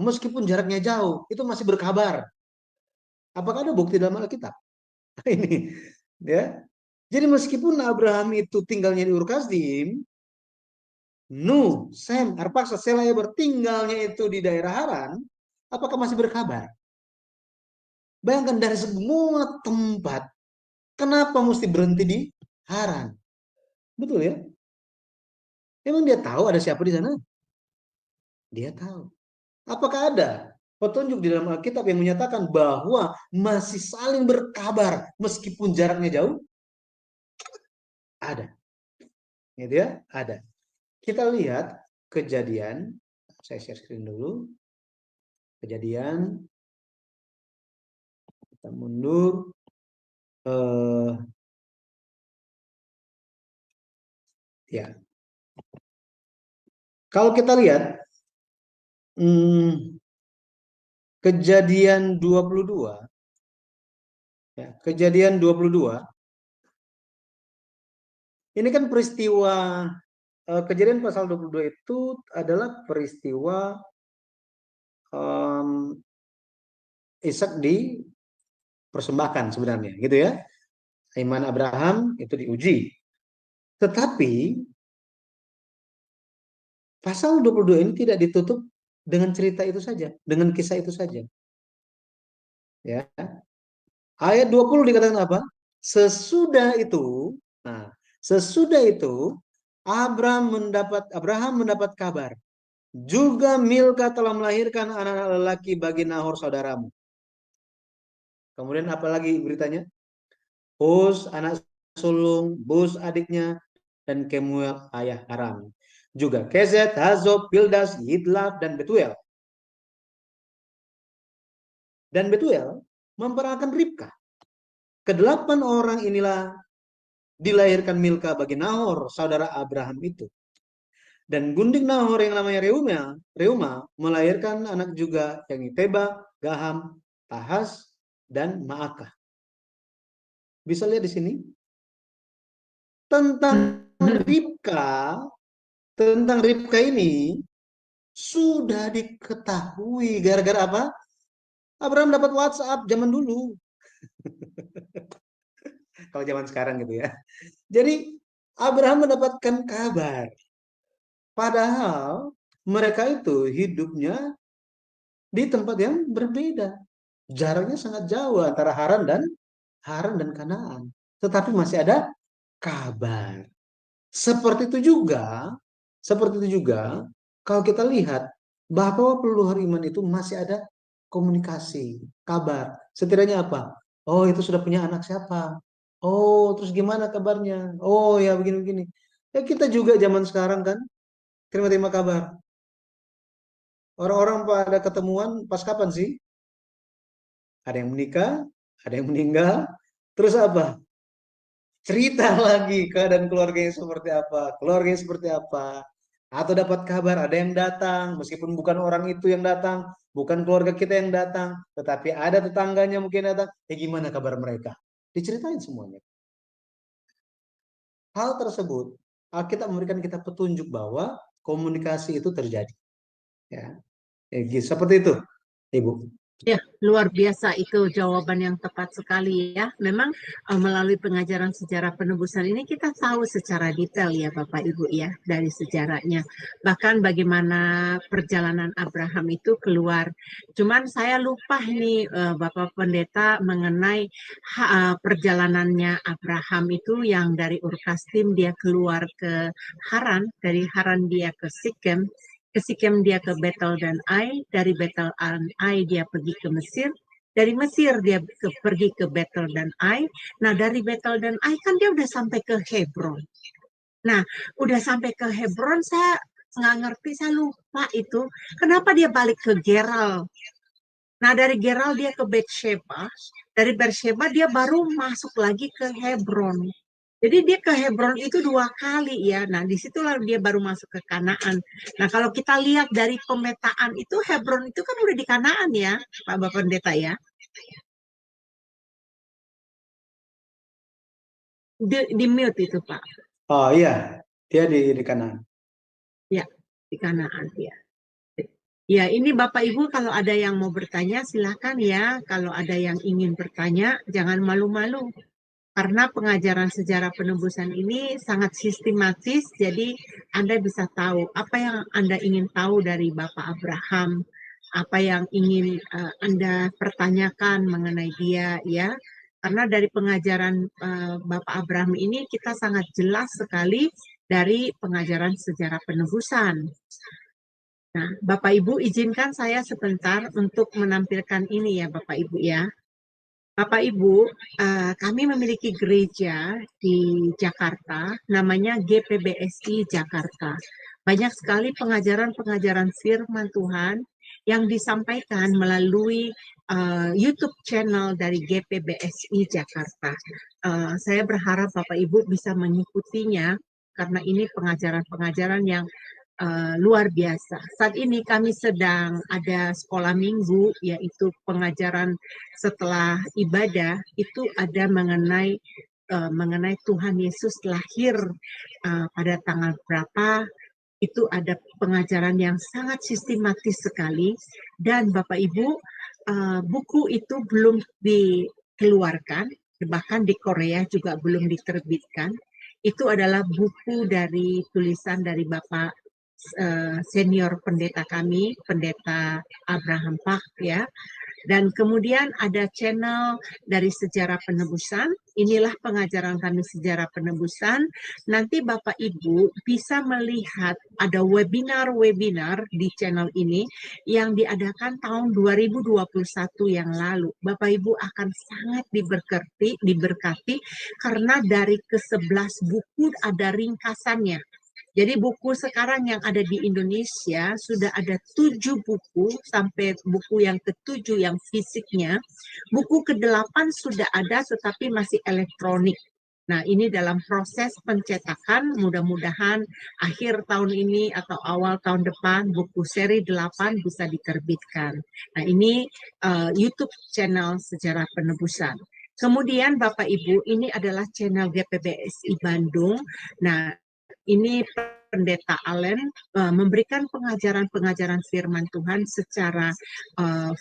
Meskipun jaraknya jauh, itu masih berkabar. Apakah ada bukti dalam Alkitab? Ini, ya. Jadi meskipun Abraham itu tinggalnya di Ur Kasdim, Nuh, Sem, Arpakshad, Sela bertinggalnya itu di daerah Haran, apakah masih berkabar? Bayangkan dari semua tempat, kenapa mesti berhenti di Haran? Betul ya? Emang dia tahu ada siapa di sana? Dia tahu. Apakah ada petunjuk di dalam Alkitab yang menyatakan bahwa masih saling berkabar meskipun jaraknya jauh? Ada. Gitu ya? Ada. Kita lihat Kejadian. Saya share screen dulu. Kejadian. Kita mundur. Ya. Kalau kita lihat Kejadian 22. Ya, Kejadian 22. Ini kan peristiwa Kejadian pasal 22 itu adalah peristiwa Ishak dipersembahkan sebenarnya, gitu ya. Iman Abraham itu diuji. Tetapi pasal 22 ini tidak ditutup dengan cerita itu saja, dengan kisah itu saja. Ya. Ayat 20 dikatakan apa? Sesudah itu Abraham mendapat kabar. Juga Milka telah melahirkan anak-anak lelaki bagi Nahor saudaramu. Kemudian apa lagi beritanya? Hus anak sulung, Bus adiknya, dan Kemuel ayah Haram. Juga Kezet, Hazob, Pildas, Yidlaf, dan Betuel. Dan Betuel memperanakan Ribka. Kedelapan orang inilah dilahirkan Milka bagi Nahor, saudara Abraham itu. Dan gundik Nahor yang namanya Reuma melahirkan anak juga yang Teba, Gaham, Tahas, dan Maakah. Bisa lihat di sini tentang Ribka ini sudah diketahui gara-gara apa? Abraham dapat WhatsApp zaman dulu. Kalau zaman sekarang gitu ya. Jadi Abraham mendapatkan kabar. Padahal mereka itu hidupnya di tempat yang berbeda. Jaraknya sangat jauh antara Haran dan Kanaan. Tetapi masih ada kabar. Seperti itu juga Kalau kita lihat bahwa peluruhar iman itu masih ada komunikasi, kabar. Setidaknya apa? Oh, itu sudah punya anak siapa? Oh, terus gimana kabarnya? Oh, ya begini-begini. Ya kita juga zaman sekarang kan terima-terima kabar. Orang-orang pada ketemuan pas kapan sih? Ada yang menikah, ada yang meninggal, terus apa? Cerita lagi keadaan keluarganya seperti apa. Atau dapat kabar ada yang datang, meskipun bukan orang itu yang datang, bukan keluarga kita yang datang, tetapi ada tetangganya mungkin datang. Gimana kabar mereka? Diceritain semuanya. Hal tersebut, Alkitab memberikan kita petunjuk bahwa komunikasi itu terjadi. Ya, seperti itu, Ibu. Ya, luar biasa itu jawaban yang tepat sekali ya. Memang melalui pengajaran sejarah penebusan ini kita tahu secara detail ya Bapak Ibu ya dari sejarahnya. Bahkan bagaimana perjalanan Abraham itu keluar. Cuman saya lupa nih Bapak Pendeta mengenai perjalanannya Abraham itu yang dari Ur Kasdim dia keluar ke Haran, dari Haran dia ke Sikem dia ke Betel dan Ai, dari Betel dan Ai dia pergi ke Mesir, dari Mesir dia pergi ke Betel dan Ai. Nah dari Betel dan Ai kan dia udah sampai ke Hebron. Nah udah sampai ke Hebron saya nggak ngerti, saya lupa itu kenapa dia balik ke Geral. Nah dari Geral dia ke Betsheba, dari Betsheba dia baru masuk lagi ke Hebron. Jadi dia ke Hebron itu 2 kali ya. Nah disitulah dia baru masuk ke Kanaan. Nah kalau kita lihat dari pemetaan itu Hebron itu kan udah di Kanaan ya, Pak Bapak Pendeta ya. Di mute itu Pak. Oh iya, dia di Kanaan. Ya, di Kanaan ya. Ya, ini Bapak Ibu kalau ada yang mau bertanya silakan ya. Kalau ada yang ingin bertanya jangan malu-malu. Karena pengajaran sejarah penebusan ini sangat sistematis, jadi Anda bisa tahu apa yang Anda ingin tahu dari Bapak Abraham, apa yang ingin Anda pertanyakan mengenai dia, ya. Karena dari pengajaran Bapak Abraham ini kita sangat jelas sekali dari pengajaran sejarah penebusan. Nah, Bapak Ibu izinkan saya sebentar untuk menampilkan ini ya Bapak Ibu ya. Bapak Ibu, kami memiliki gereja di Jakarta, namanya GPBSI Jakarta. Banyak sekali pengajaran-pengajaran firman Tuhan yang disampaikan melalui YouTube channel dari GPBSI Jakarta. Saya berharap Bapak Ibu bisa mengikutinya, karena ini pengajaran-pengajaran yang luar biasa. Saat ini kami sedang ada sekolah minggu, yaitu pengajaran setelah ibadah, itu ada mengenai Tuhan Yesus lahir pada tanggal berapa. Itu ada pengajaran yang sangat sistematis sekali, dan Bapak Ibu, buku itu belum dikeluarkan, bahkan di Korea juga belum diterbitkan. Itu adalah buku dari tulisan dari Bapak senior pendeta kami, pendeta Abraham Pak ya. Dan kemudian ada channel dari Sejarah Penebusan. Inilah pengajaran kami Sejarah Penebusan. Nanti Bapak Ibu bisa melihat ada webinar-webinar di channel ini yang diadakan tahun 2021 yang lalu. Bapak Ibu akan sangat diberkati karena dari ke-11 buku ada ringkasannya. Jadi buku sekarang yang ada di Indonesia sudah ada 7 buku sampai buku yang ke-7 yang fisiknya. Buku ke-8 sudah ada tetapi masih elektronik. Nah, ini dalam proses pencetakan, mudah-mudahan akhir tahun ini atau awal tahun depan buku seri 8 bisa diterbitkan. Nah, ini YouTube channel Sejarah Penebusan. Kemudian Bapak Ibu, ini adalah channel GPBSI Bandung. Nah, ini Pendeta Allen memberikan pengajaran-pengajaran firman Tuhan secara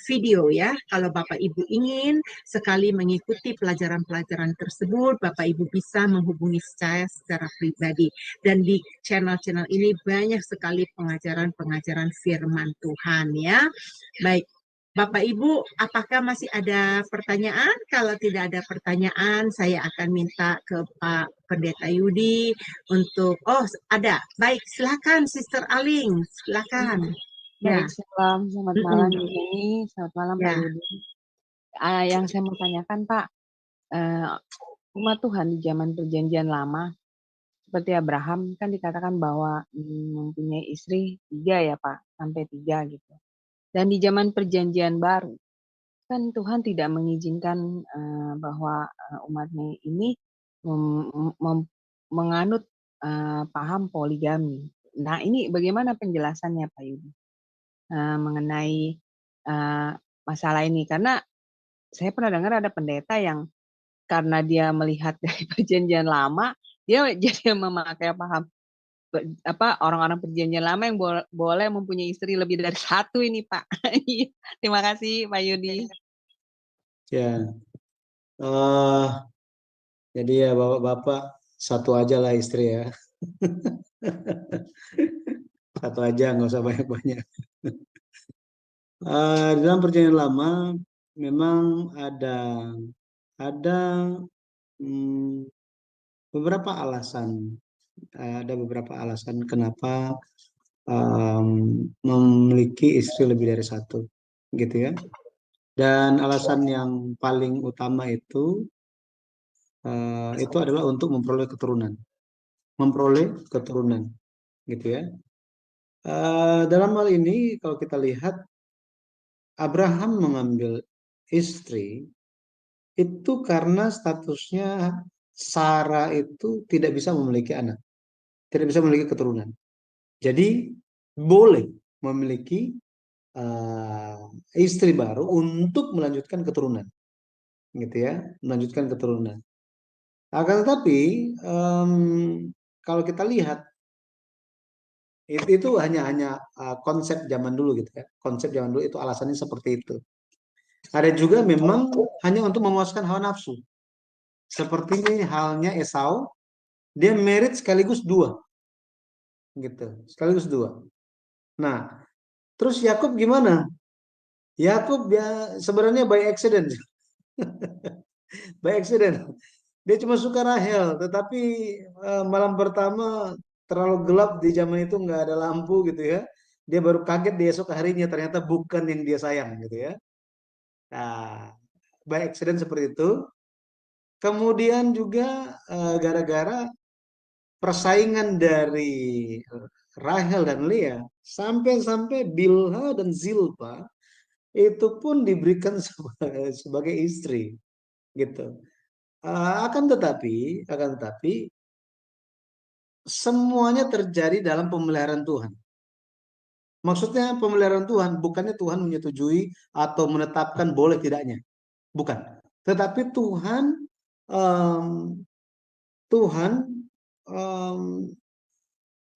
video ya. Kalau Bapak Ibu ingin sekali mengikuti pelajaran-pelajaran tersebut, Bapak Ibu bisa menghubungi saya secara pribadi. Dan di channel-channel ini banyak sekali pengajaran-pengajaran firman Tuhan ya. Baik, Bapak Ibu, apakah masih ada pertanyaan? Kalau tidak ada pertanyaan, saya akan minta ke Pak Pendeta Yudi untuk, oh ada, baik silakan Sister Aling, silakan. Ya, Baik, selamat malam Bu Heni, selamat malam Pak Ya. Yudi. Yang saya mau tanyakan Pak, umat Tuhan di zaman perjanjian lama, seperti Abraham kan dikatakan bahwa mempunyai istri 3 ya Pak, sampai 3 gitu. Dan di zaman perjanjian baru, kan Tuhan tidak mengizinkan bahwa umatnya ini menganut paham poligami. Nah ini bagaimana penjelasannya Pak Yudi mengenai masalah ini? Karena saya pernah dengar ada pendeta yang karena dia melihat dari perjanjian lama, dia jadi memakai paham orang-orang perjanjian lama yang boleh mempunyai istri lebih dari 1 ini Pak. Terima kasih Pak Yudi. Ya, jadi ya bapak-bapak 1 aja lah istri ya. 1 aja, nggak usah banyak-banyak. Di dalam perjanjian lama memang ada beberapa alasan. Ada beberapa alasan kenapa memiliki istri lebih dari 1, gitu ya. Dan alasan yang paling utama itu adalah untuk memperoleh keturunan, gitu ya. Dalam hal ini kalau kita lihat Abraham mengambil istri itu karena statusnya Sarah itu tidak bisa memiliki anak, tidak bisa memiliki keturunan. Jadi boleh memiliki istri baru untuk melanjutkan keturunan, gitu ya, melanjutkan keturunan. Akan tetapi kalau kita lihat itu hanya konsep zaman dulu gitu ya, konsep zaman dulu itu alasannya seperti itu. Ada juga memang hanya untuk memuaskan hawa nafsu. Seperti ini halnya Esau, dia merit sekaligus 2, gitu, sekaligus 2. Nah, terus Yakub gimana? Yakub ya sebenarnya by accident, by accident. Dia cuma suka Rahel, tetapi malam pertama terlalu gelap di zaman itu nggak ada lampu gitu ya. Dia baru kaget di esok harinya ternyata bukan yang dia sayang gitu ya. Nah, by accident seperti itu. Kemudian juga gara-gara persaingan dari Rahel dan Lea, sampai-sampai Bilha dan Zilpa itu pun diberikan sebagai istri, gitu. Akan tetapi semuanya terjadi dalam pemeliharaan Tuhan. Maksudnya pemeliharaan Tuhan bukannya Tuhan menyetujui atau menetapkan boleh tidaknya, bukan. Tetapi Tuhan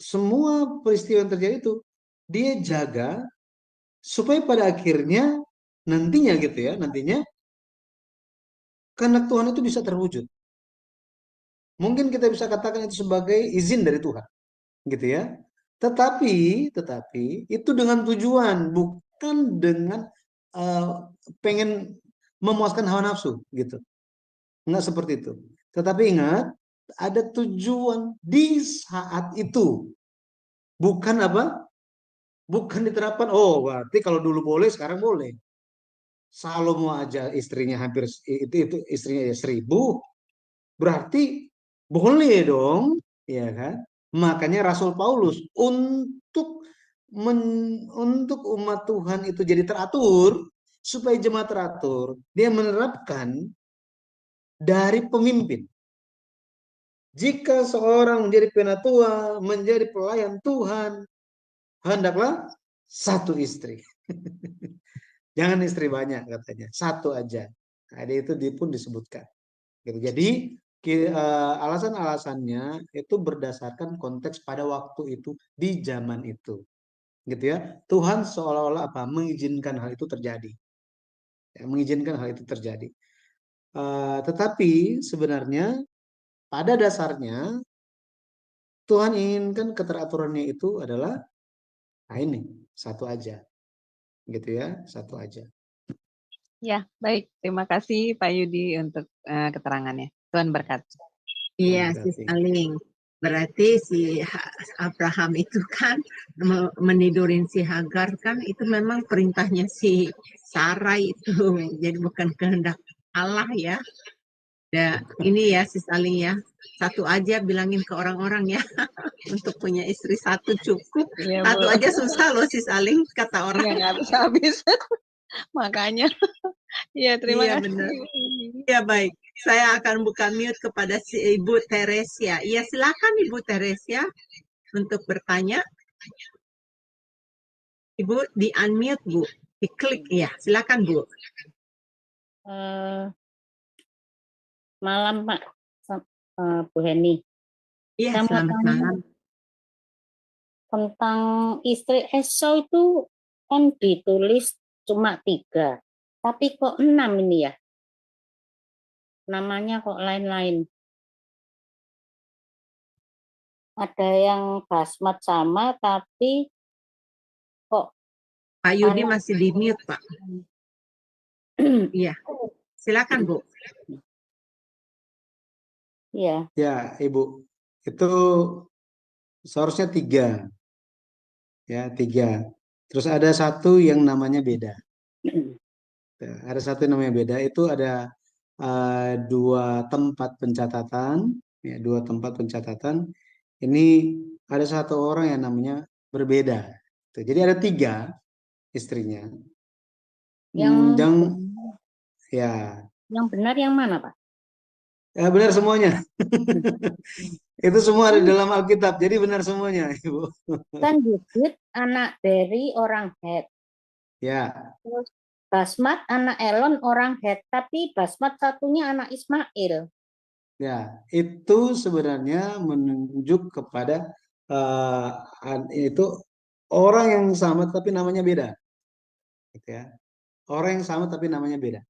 semua peristiwa yang terjadi itu dia jaga supaya pada akhirnya nantinya gitu ya, nantinya kehendak Tuhan itu bisa terwujud. Mungkin kita bisa katakan itu sebagai izin dari Tuhan, gitu ya. Tetapi itu dengan tujuan, bukan dengan pengen memuaskan hawa nafsu, gitu. Enggak seperti itu. Tetapi ingat, ada tujuan di saat itu. Bukan apa? Bukan diterapkan, oh berarti kalau dulu boleh, sekarang boleh. Salomo aja istrinya hampir, itu istrinya ya 1000, berarti boleh dong, ya kan? Makanya Rasul Paulus untuk umat Tuhan itu jadi teratur, supaya jemaat teratur, dia menerapkan dari pemimpin. Jika seorang menjadi penatua, menjadi pelayan Tuhan, hendaklah 1 istri. Jangan istri banyak katanya, 1 aja. Nah, itu pun disebutkan. Jadi alasan-alasannya itu berdasarkan konteks pada waktu itu di zaman itu, gitu ya. Tuhan seolah-olah mengizinkan hal itu terjadi, ya, mengizinkan hal itu terjadi. Tetapi sebenarnya pada dasarnya Tuhan inginkan keteraturannya itu adalah ini 1 aja, gitu ya, 1 aja. Ya, baik. Terima kasih Pak Yudi untuk keterangannya. Tuhan berkati. Iya, Sis Berarti. Aling. Berarti si Abraham itu kan menidurin si Hagar kan itu memang perintahnya si Sarai itu. Jadi bukan kehendak Allah ya. Ya, ini ya Sis Aling ya. Satu aja bilangin ke orang-orang ya. Untuk punya istri satu cukup. Iya, Satu Bu. aja susah loh Sis Aling kata Iya, orang. nggak habis-habis. Makanya. Iya, terima Iya kasih. benar. Ya baik. Saya akan buka mute kepada si Ibu Teresia. Iya silakan Ibu Teresia untuk bertanya. Ibu di unmute Bu, diklik ya. Silakan Bu. Malam Pak, Bu Heni. Iya Saya mau selamat tanya malam. tentang istri Esau itu kan ditulis cuma 3, tapi kok 6 ini ya? Namanya kok lain-lain. Ada yang Basmat sama, tapi kok Pak Yudi anak masih di mute Pak. Iya. Silakan Bu. ya. Ya, Ibu. Itu seharusnya 3. Ya, 3. Terus ada satu yang namanya beda. Ada satu yang namanya beda. Itu ada 2 tempat pencatatan. Ya, 2 tempat pencatatan. Ini ada satu orang yang namanya berbeda. Tuh, jadi ada 3 istrinya. Yang Ya, yang benar yang mana Pak? ya benar semuanya. Itu semua ada di dalam Alkitab. Jadi benar semuanya, Ibu. Kan Yudit anak dari orang Het. Ya, Terus Basmat anak Elon orang Het, tapi Basmat satunya anak Ismail. ya. Itu sebenarnya menunjuk kepada itu orang yang sama tapi namanya beda. Gitu ya. Orang yang sama tapi namanya beda.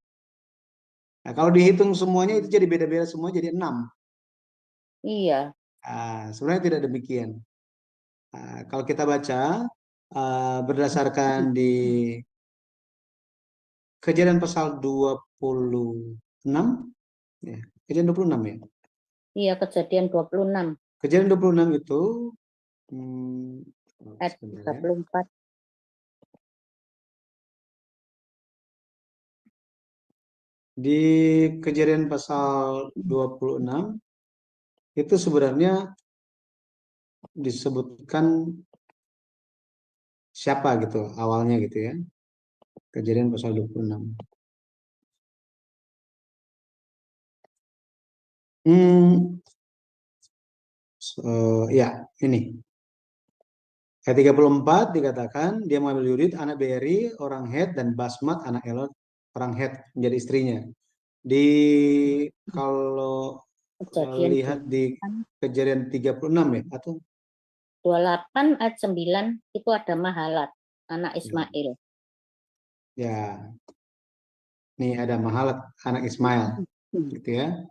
Nah, kalau dihitung semuanya itu jadi beda-beda semua jadi 6. Iya. Sebenarnya tidak demikian. Kalau kita baca berdasarkan di Kejadian pasal 26, ya, Kejadian 26 ya. Iya, Kejadian 26 Kejadian 26 itu ayat sebentar ya. 34. Di Kejadian pasal 26 itu sebenarnya disebutkan siapa gitu awalnya gitu ya. Kejadian pasal 26. Ya, ini. Ayat 34 dikatakan dia mengambil Yudit anak Beeri orang Het dan Basmat anak Elon orang Het menjadi istrinya. Kalau Kejadian lihat di Kejadian 36 ya atau 28 ayat 9 itu ada Mahalat anak Ismail. Ya. Nih ada Mahalat anak Ismail gitu ya.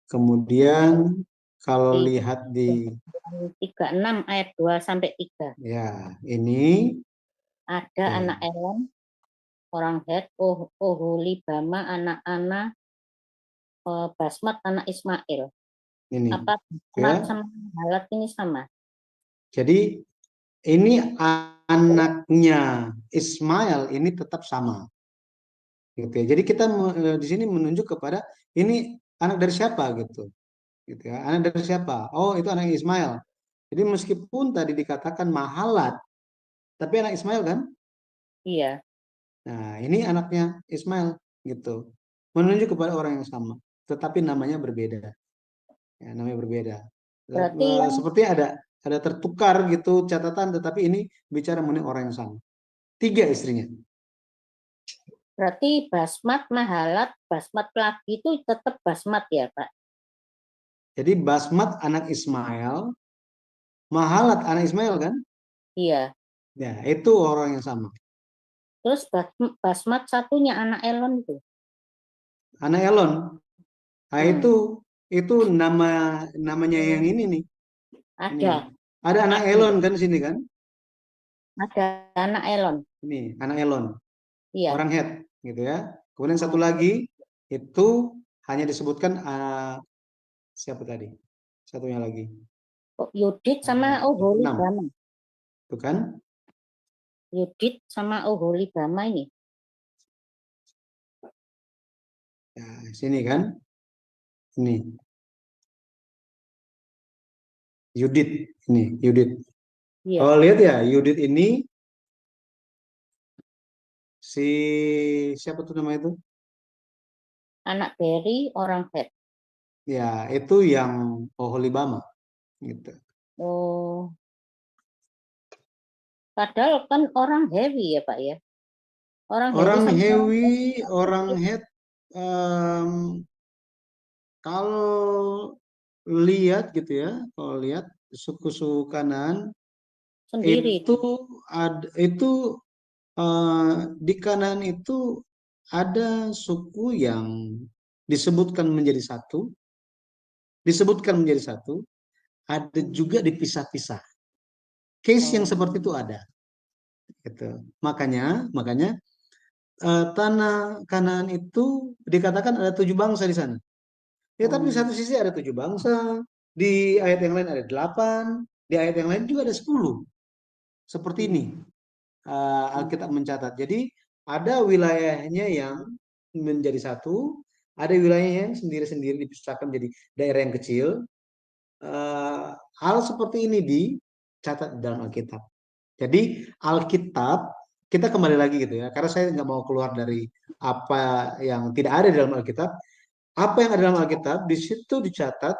Kemudian kalau lihat di 36 ayat 2 sampai 3. Ya, ini ada anak Elon orang Het, Oholibama anak-anak Basmat anak Ismail. Ini. Apa Basmat sama Mahalat ini sama? Jadi ini anaknya Ismail ini tetap sama. Gitu ya. Jadi kita di sini menunjuk kepada ini anak dari siapa gitu. Gitu ya. Anak dari siapa? Oh, itu anak Ismail. Jadi meskipun tadi dikatakan Mahalat, tapi anak Ismail kan? Iya. Nah, ini anaknya Ismail gitu. Menunjuk kepada orang yang sama, tetapi namanya berbeda. Ya, namanya berbeda. Berarti seperti ada tertukar gitu catatan, tetapi ini bicara mengenai orang yang sama. 3 istrinya. Berarti Basmat, Mahalat, Basmat lagi itu tetap Basmat ya, Pak? Jadi Basmat anak Ismail, Mahalat anak Ismail kan? Iya. Ya, itu orang yang sama. Terus Basmat satunya anak Elon itu? Anak Elon. Nah, itu namanya yang ini nih. Ada. Ini. Ada anak Elon kan sini kan? Ada anak Elon. Ini, anak Elon. Iya. Orang Het gitu ya. Kemudian satu lagi itu hanya disebutkan siapa tadi? Satunya lagi. Yudit sama Oholibama. Itu kan? Yudit sama Oholibama ini. Ya, sini kan? Ini. Yudit. Ini, Yudit. Iya. Oh, lihat ya, Yudit ini si siapa tuh nama itu? Anak Berry, orang Het. Ya, itu yang Oholibama. Gitu. Oh. Padahal kan orang heavy ya Pak ya. Orang Heavy, orang Het, kalau lihat gitu ya, kalau lihat suku-suku Kanaan sendiri. itu di Kanaan itu ada suku yang disebutkan menjadi satu, ada juga dipisah-pisah. Case yang seperti itu ada. Gitu. Makanya tanah Kanaan itu dikatakan ada 7 bangsa di sana. Ya, tapi di satu sisi ada 7 bangsa, di ayat yang lain ada 8, di ayat yang lain juga ada 10. Seperti ini Alkitab mencatat. Jadi ada wilayahnya yang menjadi satu, ada wilayah yang sendiri-sendiri dipisahkan menjadi daerah yang kecil. Hal seperti ini dicatat dalam Alkitab. Jadi Alkitab, kita kembali lagi gitu ya, karena saya nggak mau keluar dari apa yang tidak ada di dalam Alkitab. Apa yang ada dalam Alkitab, di situ dicatat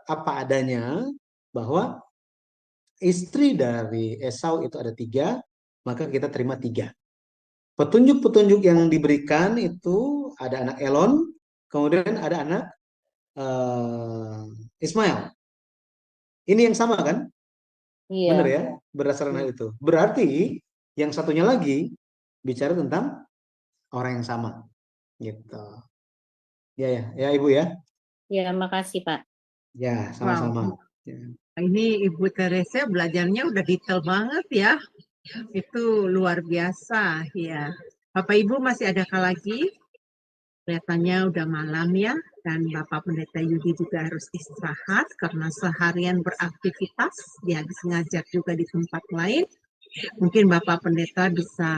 apa adanya, bahwa istri dari Esau itu ada 3, maka kita terima 3. Petunjuk-petunjuk yang diberikan itu ada anak Elon, kemudian ada anak Ismail. Ini yang sama kan? Iya. Benar ya? Berdasarkan hal itu. Berarti yang satunya lagi bicara tentang orang yang sama. Gitu. Ya Ibu ya. Ya, makasih Pak. Ya, sama-sama. Wow. Ini Ibu Teresa belajarnya udah detail banget ya. Itu luar biasa ya. Bapak Ibu masih adakah lagi? Kelihatannya udah malam ya, dan Bapak Pendeta Yudi juga harus istirahat karena seharian beraktivitas, dia habis ngajar juga di tempat lain. Mungkin Bapak Pendeta bisa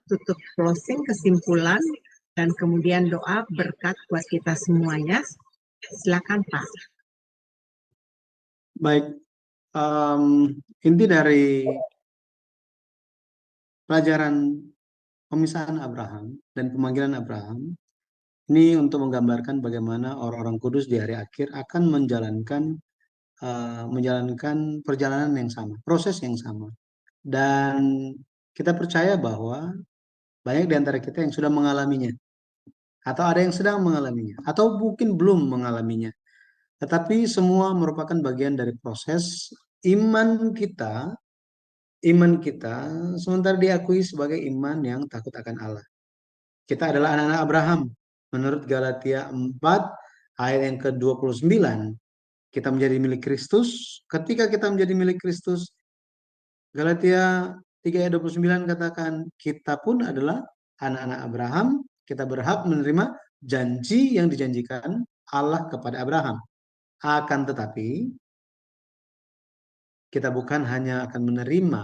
tutup closing, kesimpulan, dan kemudian doa berkat buat kita semuanya. Silakan Pak. Baik, inti dari pelajaran pemisahan Abraham dan pemanggilan Abraham ini untuk menggambarkan bagaimana orang-orang kudus di hari akhir akan menjalankan perjalanan yang sama, proses yang sama. Dan kita percaya bahwa banyak di antara kita yang sudah mengalaminya, atau ada yang sedang mengalaminya, atau mungkin belum mengalaminya. Tetapi semua merupakan bagian dari proses iman kita sementara diakui sebagai iman yang takut akan Allah. Kita adalah anak-anak Abraham. Menurut Galatia 4 ayat yang ke-29, kita menjadi milik Kristus. Ketika kita menjadi milik Kristus, Galatia 3 ayat 29 katakan, kita pun adalah anak-anak Abraham, kita berhak menerima janji yang dijanjikan Allah kepada Abraham. Akan tetapi, kita bukan hanya akan menerima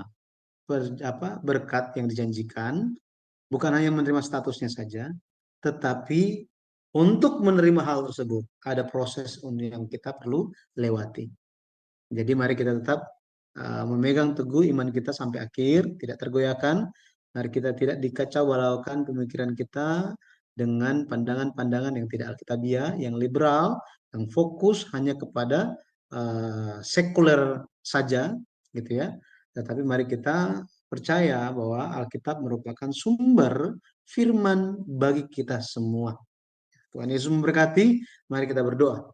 berkat yang dijanjikan, bukan hanya menerima statusnya saja, tetapi untuk menerima hal tersebut ada proses yang kita perlu lewati. Jadi mari kita tetap memegang teguh iman kita sampai akhir, tidak tergoyahkan. Mari kita tidak dikacau balaukan pemikiran kita dengan pandangan-pandangan yang tidak alkitabiah, yang liberal, yang fokus hanya kepada sekuler saja, gitu ya. Tetapi mari kita percaya bahwa Alkitab merupakan sumber firman bagi kita semua. Tuhan Yesus memberkati, mari kita berdoa.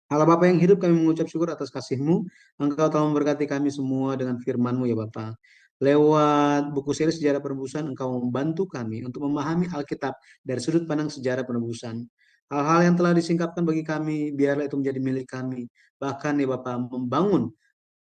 Allah Bapa yang hidup, kami mengucap syukur atas kasih-Mu. Engkau telah memberkati kami semua dengan firman-Mu ya Bapa. Lewat buku seri sejarah penebusan, Engkau membantu kami untuk memahami Alkitab dari sudut pandang sejarah penebusan. Hal-hal yang telah disingkapkan bagi kami, biarlah itu menjadi milik kami. Bahkan ya Bapa, membangun,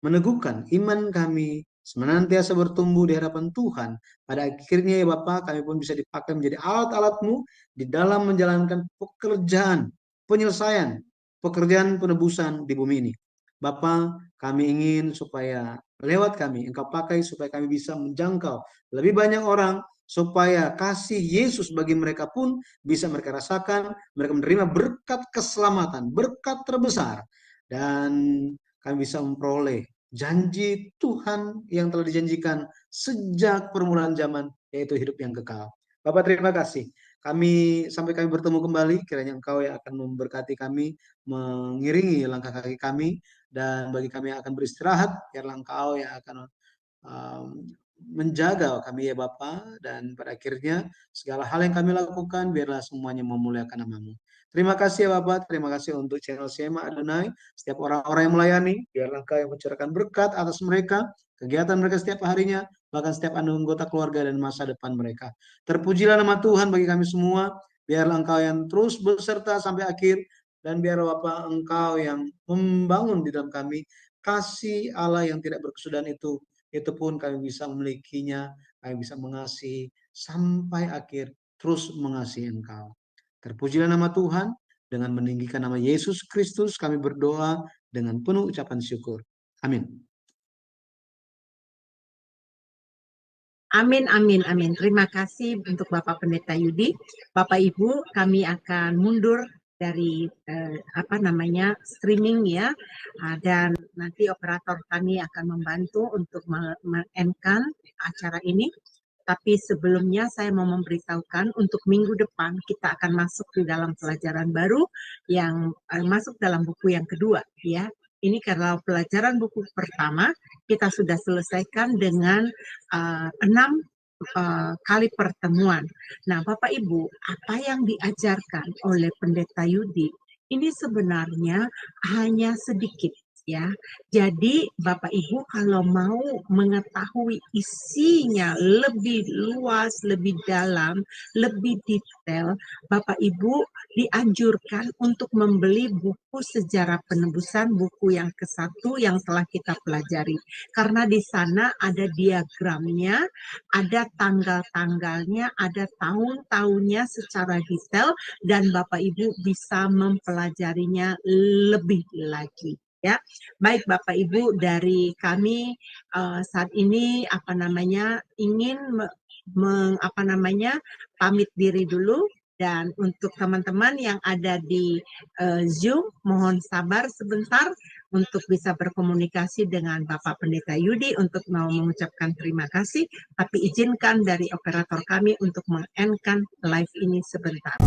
meneguhkan iman kami senantiasa bertumbuh di hadapan Tuhan. Pada akhirnya ya Bapa, kami pun bisa dipakai menjadi alat-alat-Mu di dalam menjalankan pekerjaan penyelesaian, pekerjaan penebusan di bumi ini. Bapa, kami ingin supaya lewat kami Engkau pakai supaya kami bisa menjangkau lebih banyak orang, supaya kasih Yesus bagi mereka pun bisa mereka rasakan, mereka menerima berkat keselamatan, berkat terbesar, dan kami bisa memperoleh janji Tuhan yang telah dijanjikan sejak permulaan zaman, yaitu hidup yang kekal. Bapak, terima kasih. Sampai kami bertemu kembali, kiranya Engkau yang akan memberkati kami, mengiringi langkah kaki kami, dan bagi kami yang akan beristirahat, biarlah Engkau yang akan menjaga kami ya Bapa, dan pada akhirnya segala hal yang kami lakukan biarlah semuanya memuliakan nama-Mu. Terima kasih ya Bapak, terima kasih untuk channel Sema Adonai, setiap orang-orang yang melayani, biarlah Engkau yang mencurahkan berkat atas mereka, kegiatan mereka setiap harinya, bahkan setiap anggota keluarga dan masa depan mereka. Terpujilah nama Tuhan bagi kami semua, biarlah Engkau yang terus beserta sampai akhir, dan biar Bapak Engkau yang membangun di dalam kami kasih Allah yang tidak berkesudahan itu pun kami bisa memilikinya, kami bisa mengasihi sampai akhir, terus mengasihi Engkau. Terpujilah nama Tuhan, dengan meninggikan nama Yesus Kristus kami berdoa dengan penuh ucapan syukur. Amin. Amin, amin, amin. Terima kasih untuk Bapak Pendeta Yudi. Bapak Ibu, kami akan mundur dari streaming ya, dan nanti operator kami akan membantu untuk men-endkan acara ini. Tapi sebelumnya saya mau memberitahukan untuk minggu depan kita akan masuk di dalam pelajaran baru yang masuk dalam buku yang kedua ya. Ini karena pelajaran buku pertama kita sudah selesaikan dengan 6 kali pertemuan. Nah, Bapak Ibu, apa yang diajarkan oleh Pendeta Yudi ini sebenarnya hanya sedikit ya. Jadi Bapak Ibu kalau mau mengetahui isinya lebih luas, lebih dalam, lebih detail, Bapak Ibu dianjurkan untuk membeli buku Sejarah Penebusan, buku yang ke-1 yang telah kita pelajari. Karena di sana ada diagramnya, ada tanggal-tanggalnya, ada tahun-tahunnya secara detail, dan Bapak Ibu bisa mempelajarinya lebih lagi. Ya, baik Bapak Ibu, dari kami saat ini ingin pamit diri dulu, dan untuk teman-teman yang ada di Zoom mohon sabar sebentar untuk bisa berkomunikasi dengan Bapak Pendeta Yudi untuk mau mengucapkan terima kasih, tapi izinkan dari operator kami untuk meng-endkan live ini sebentar.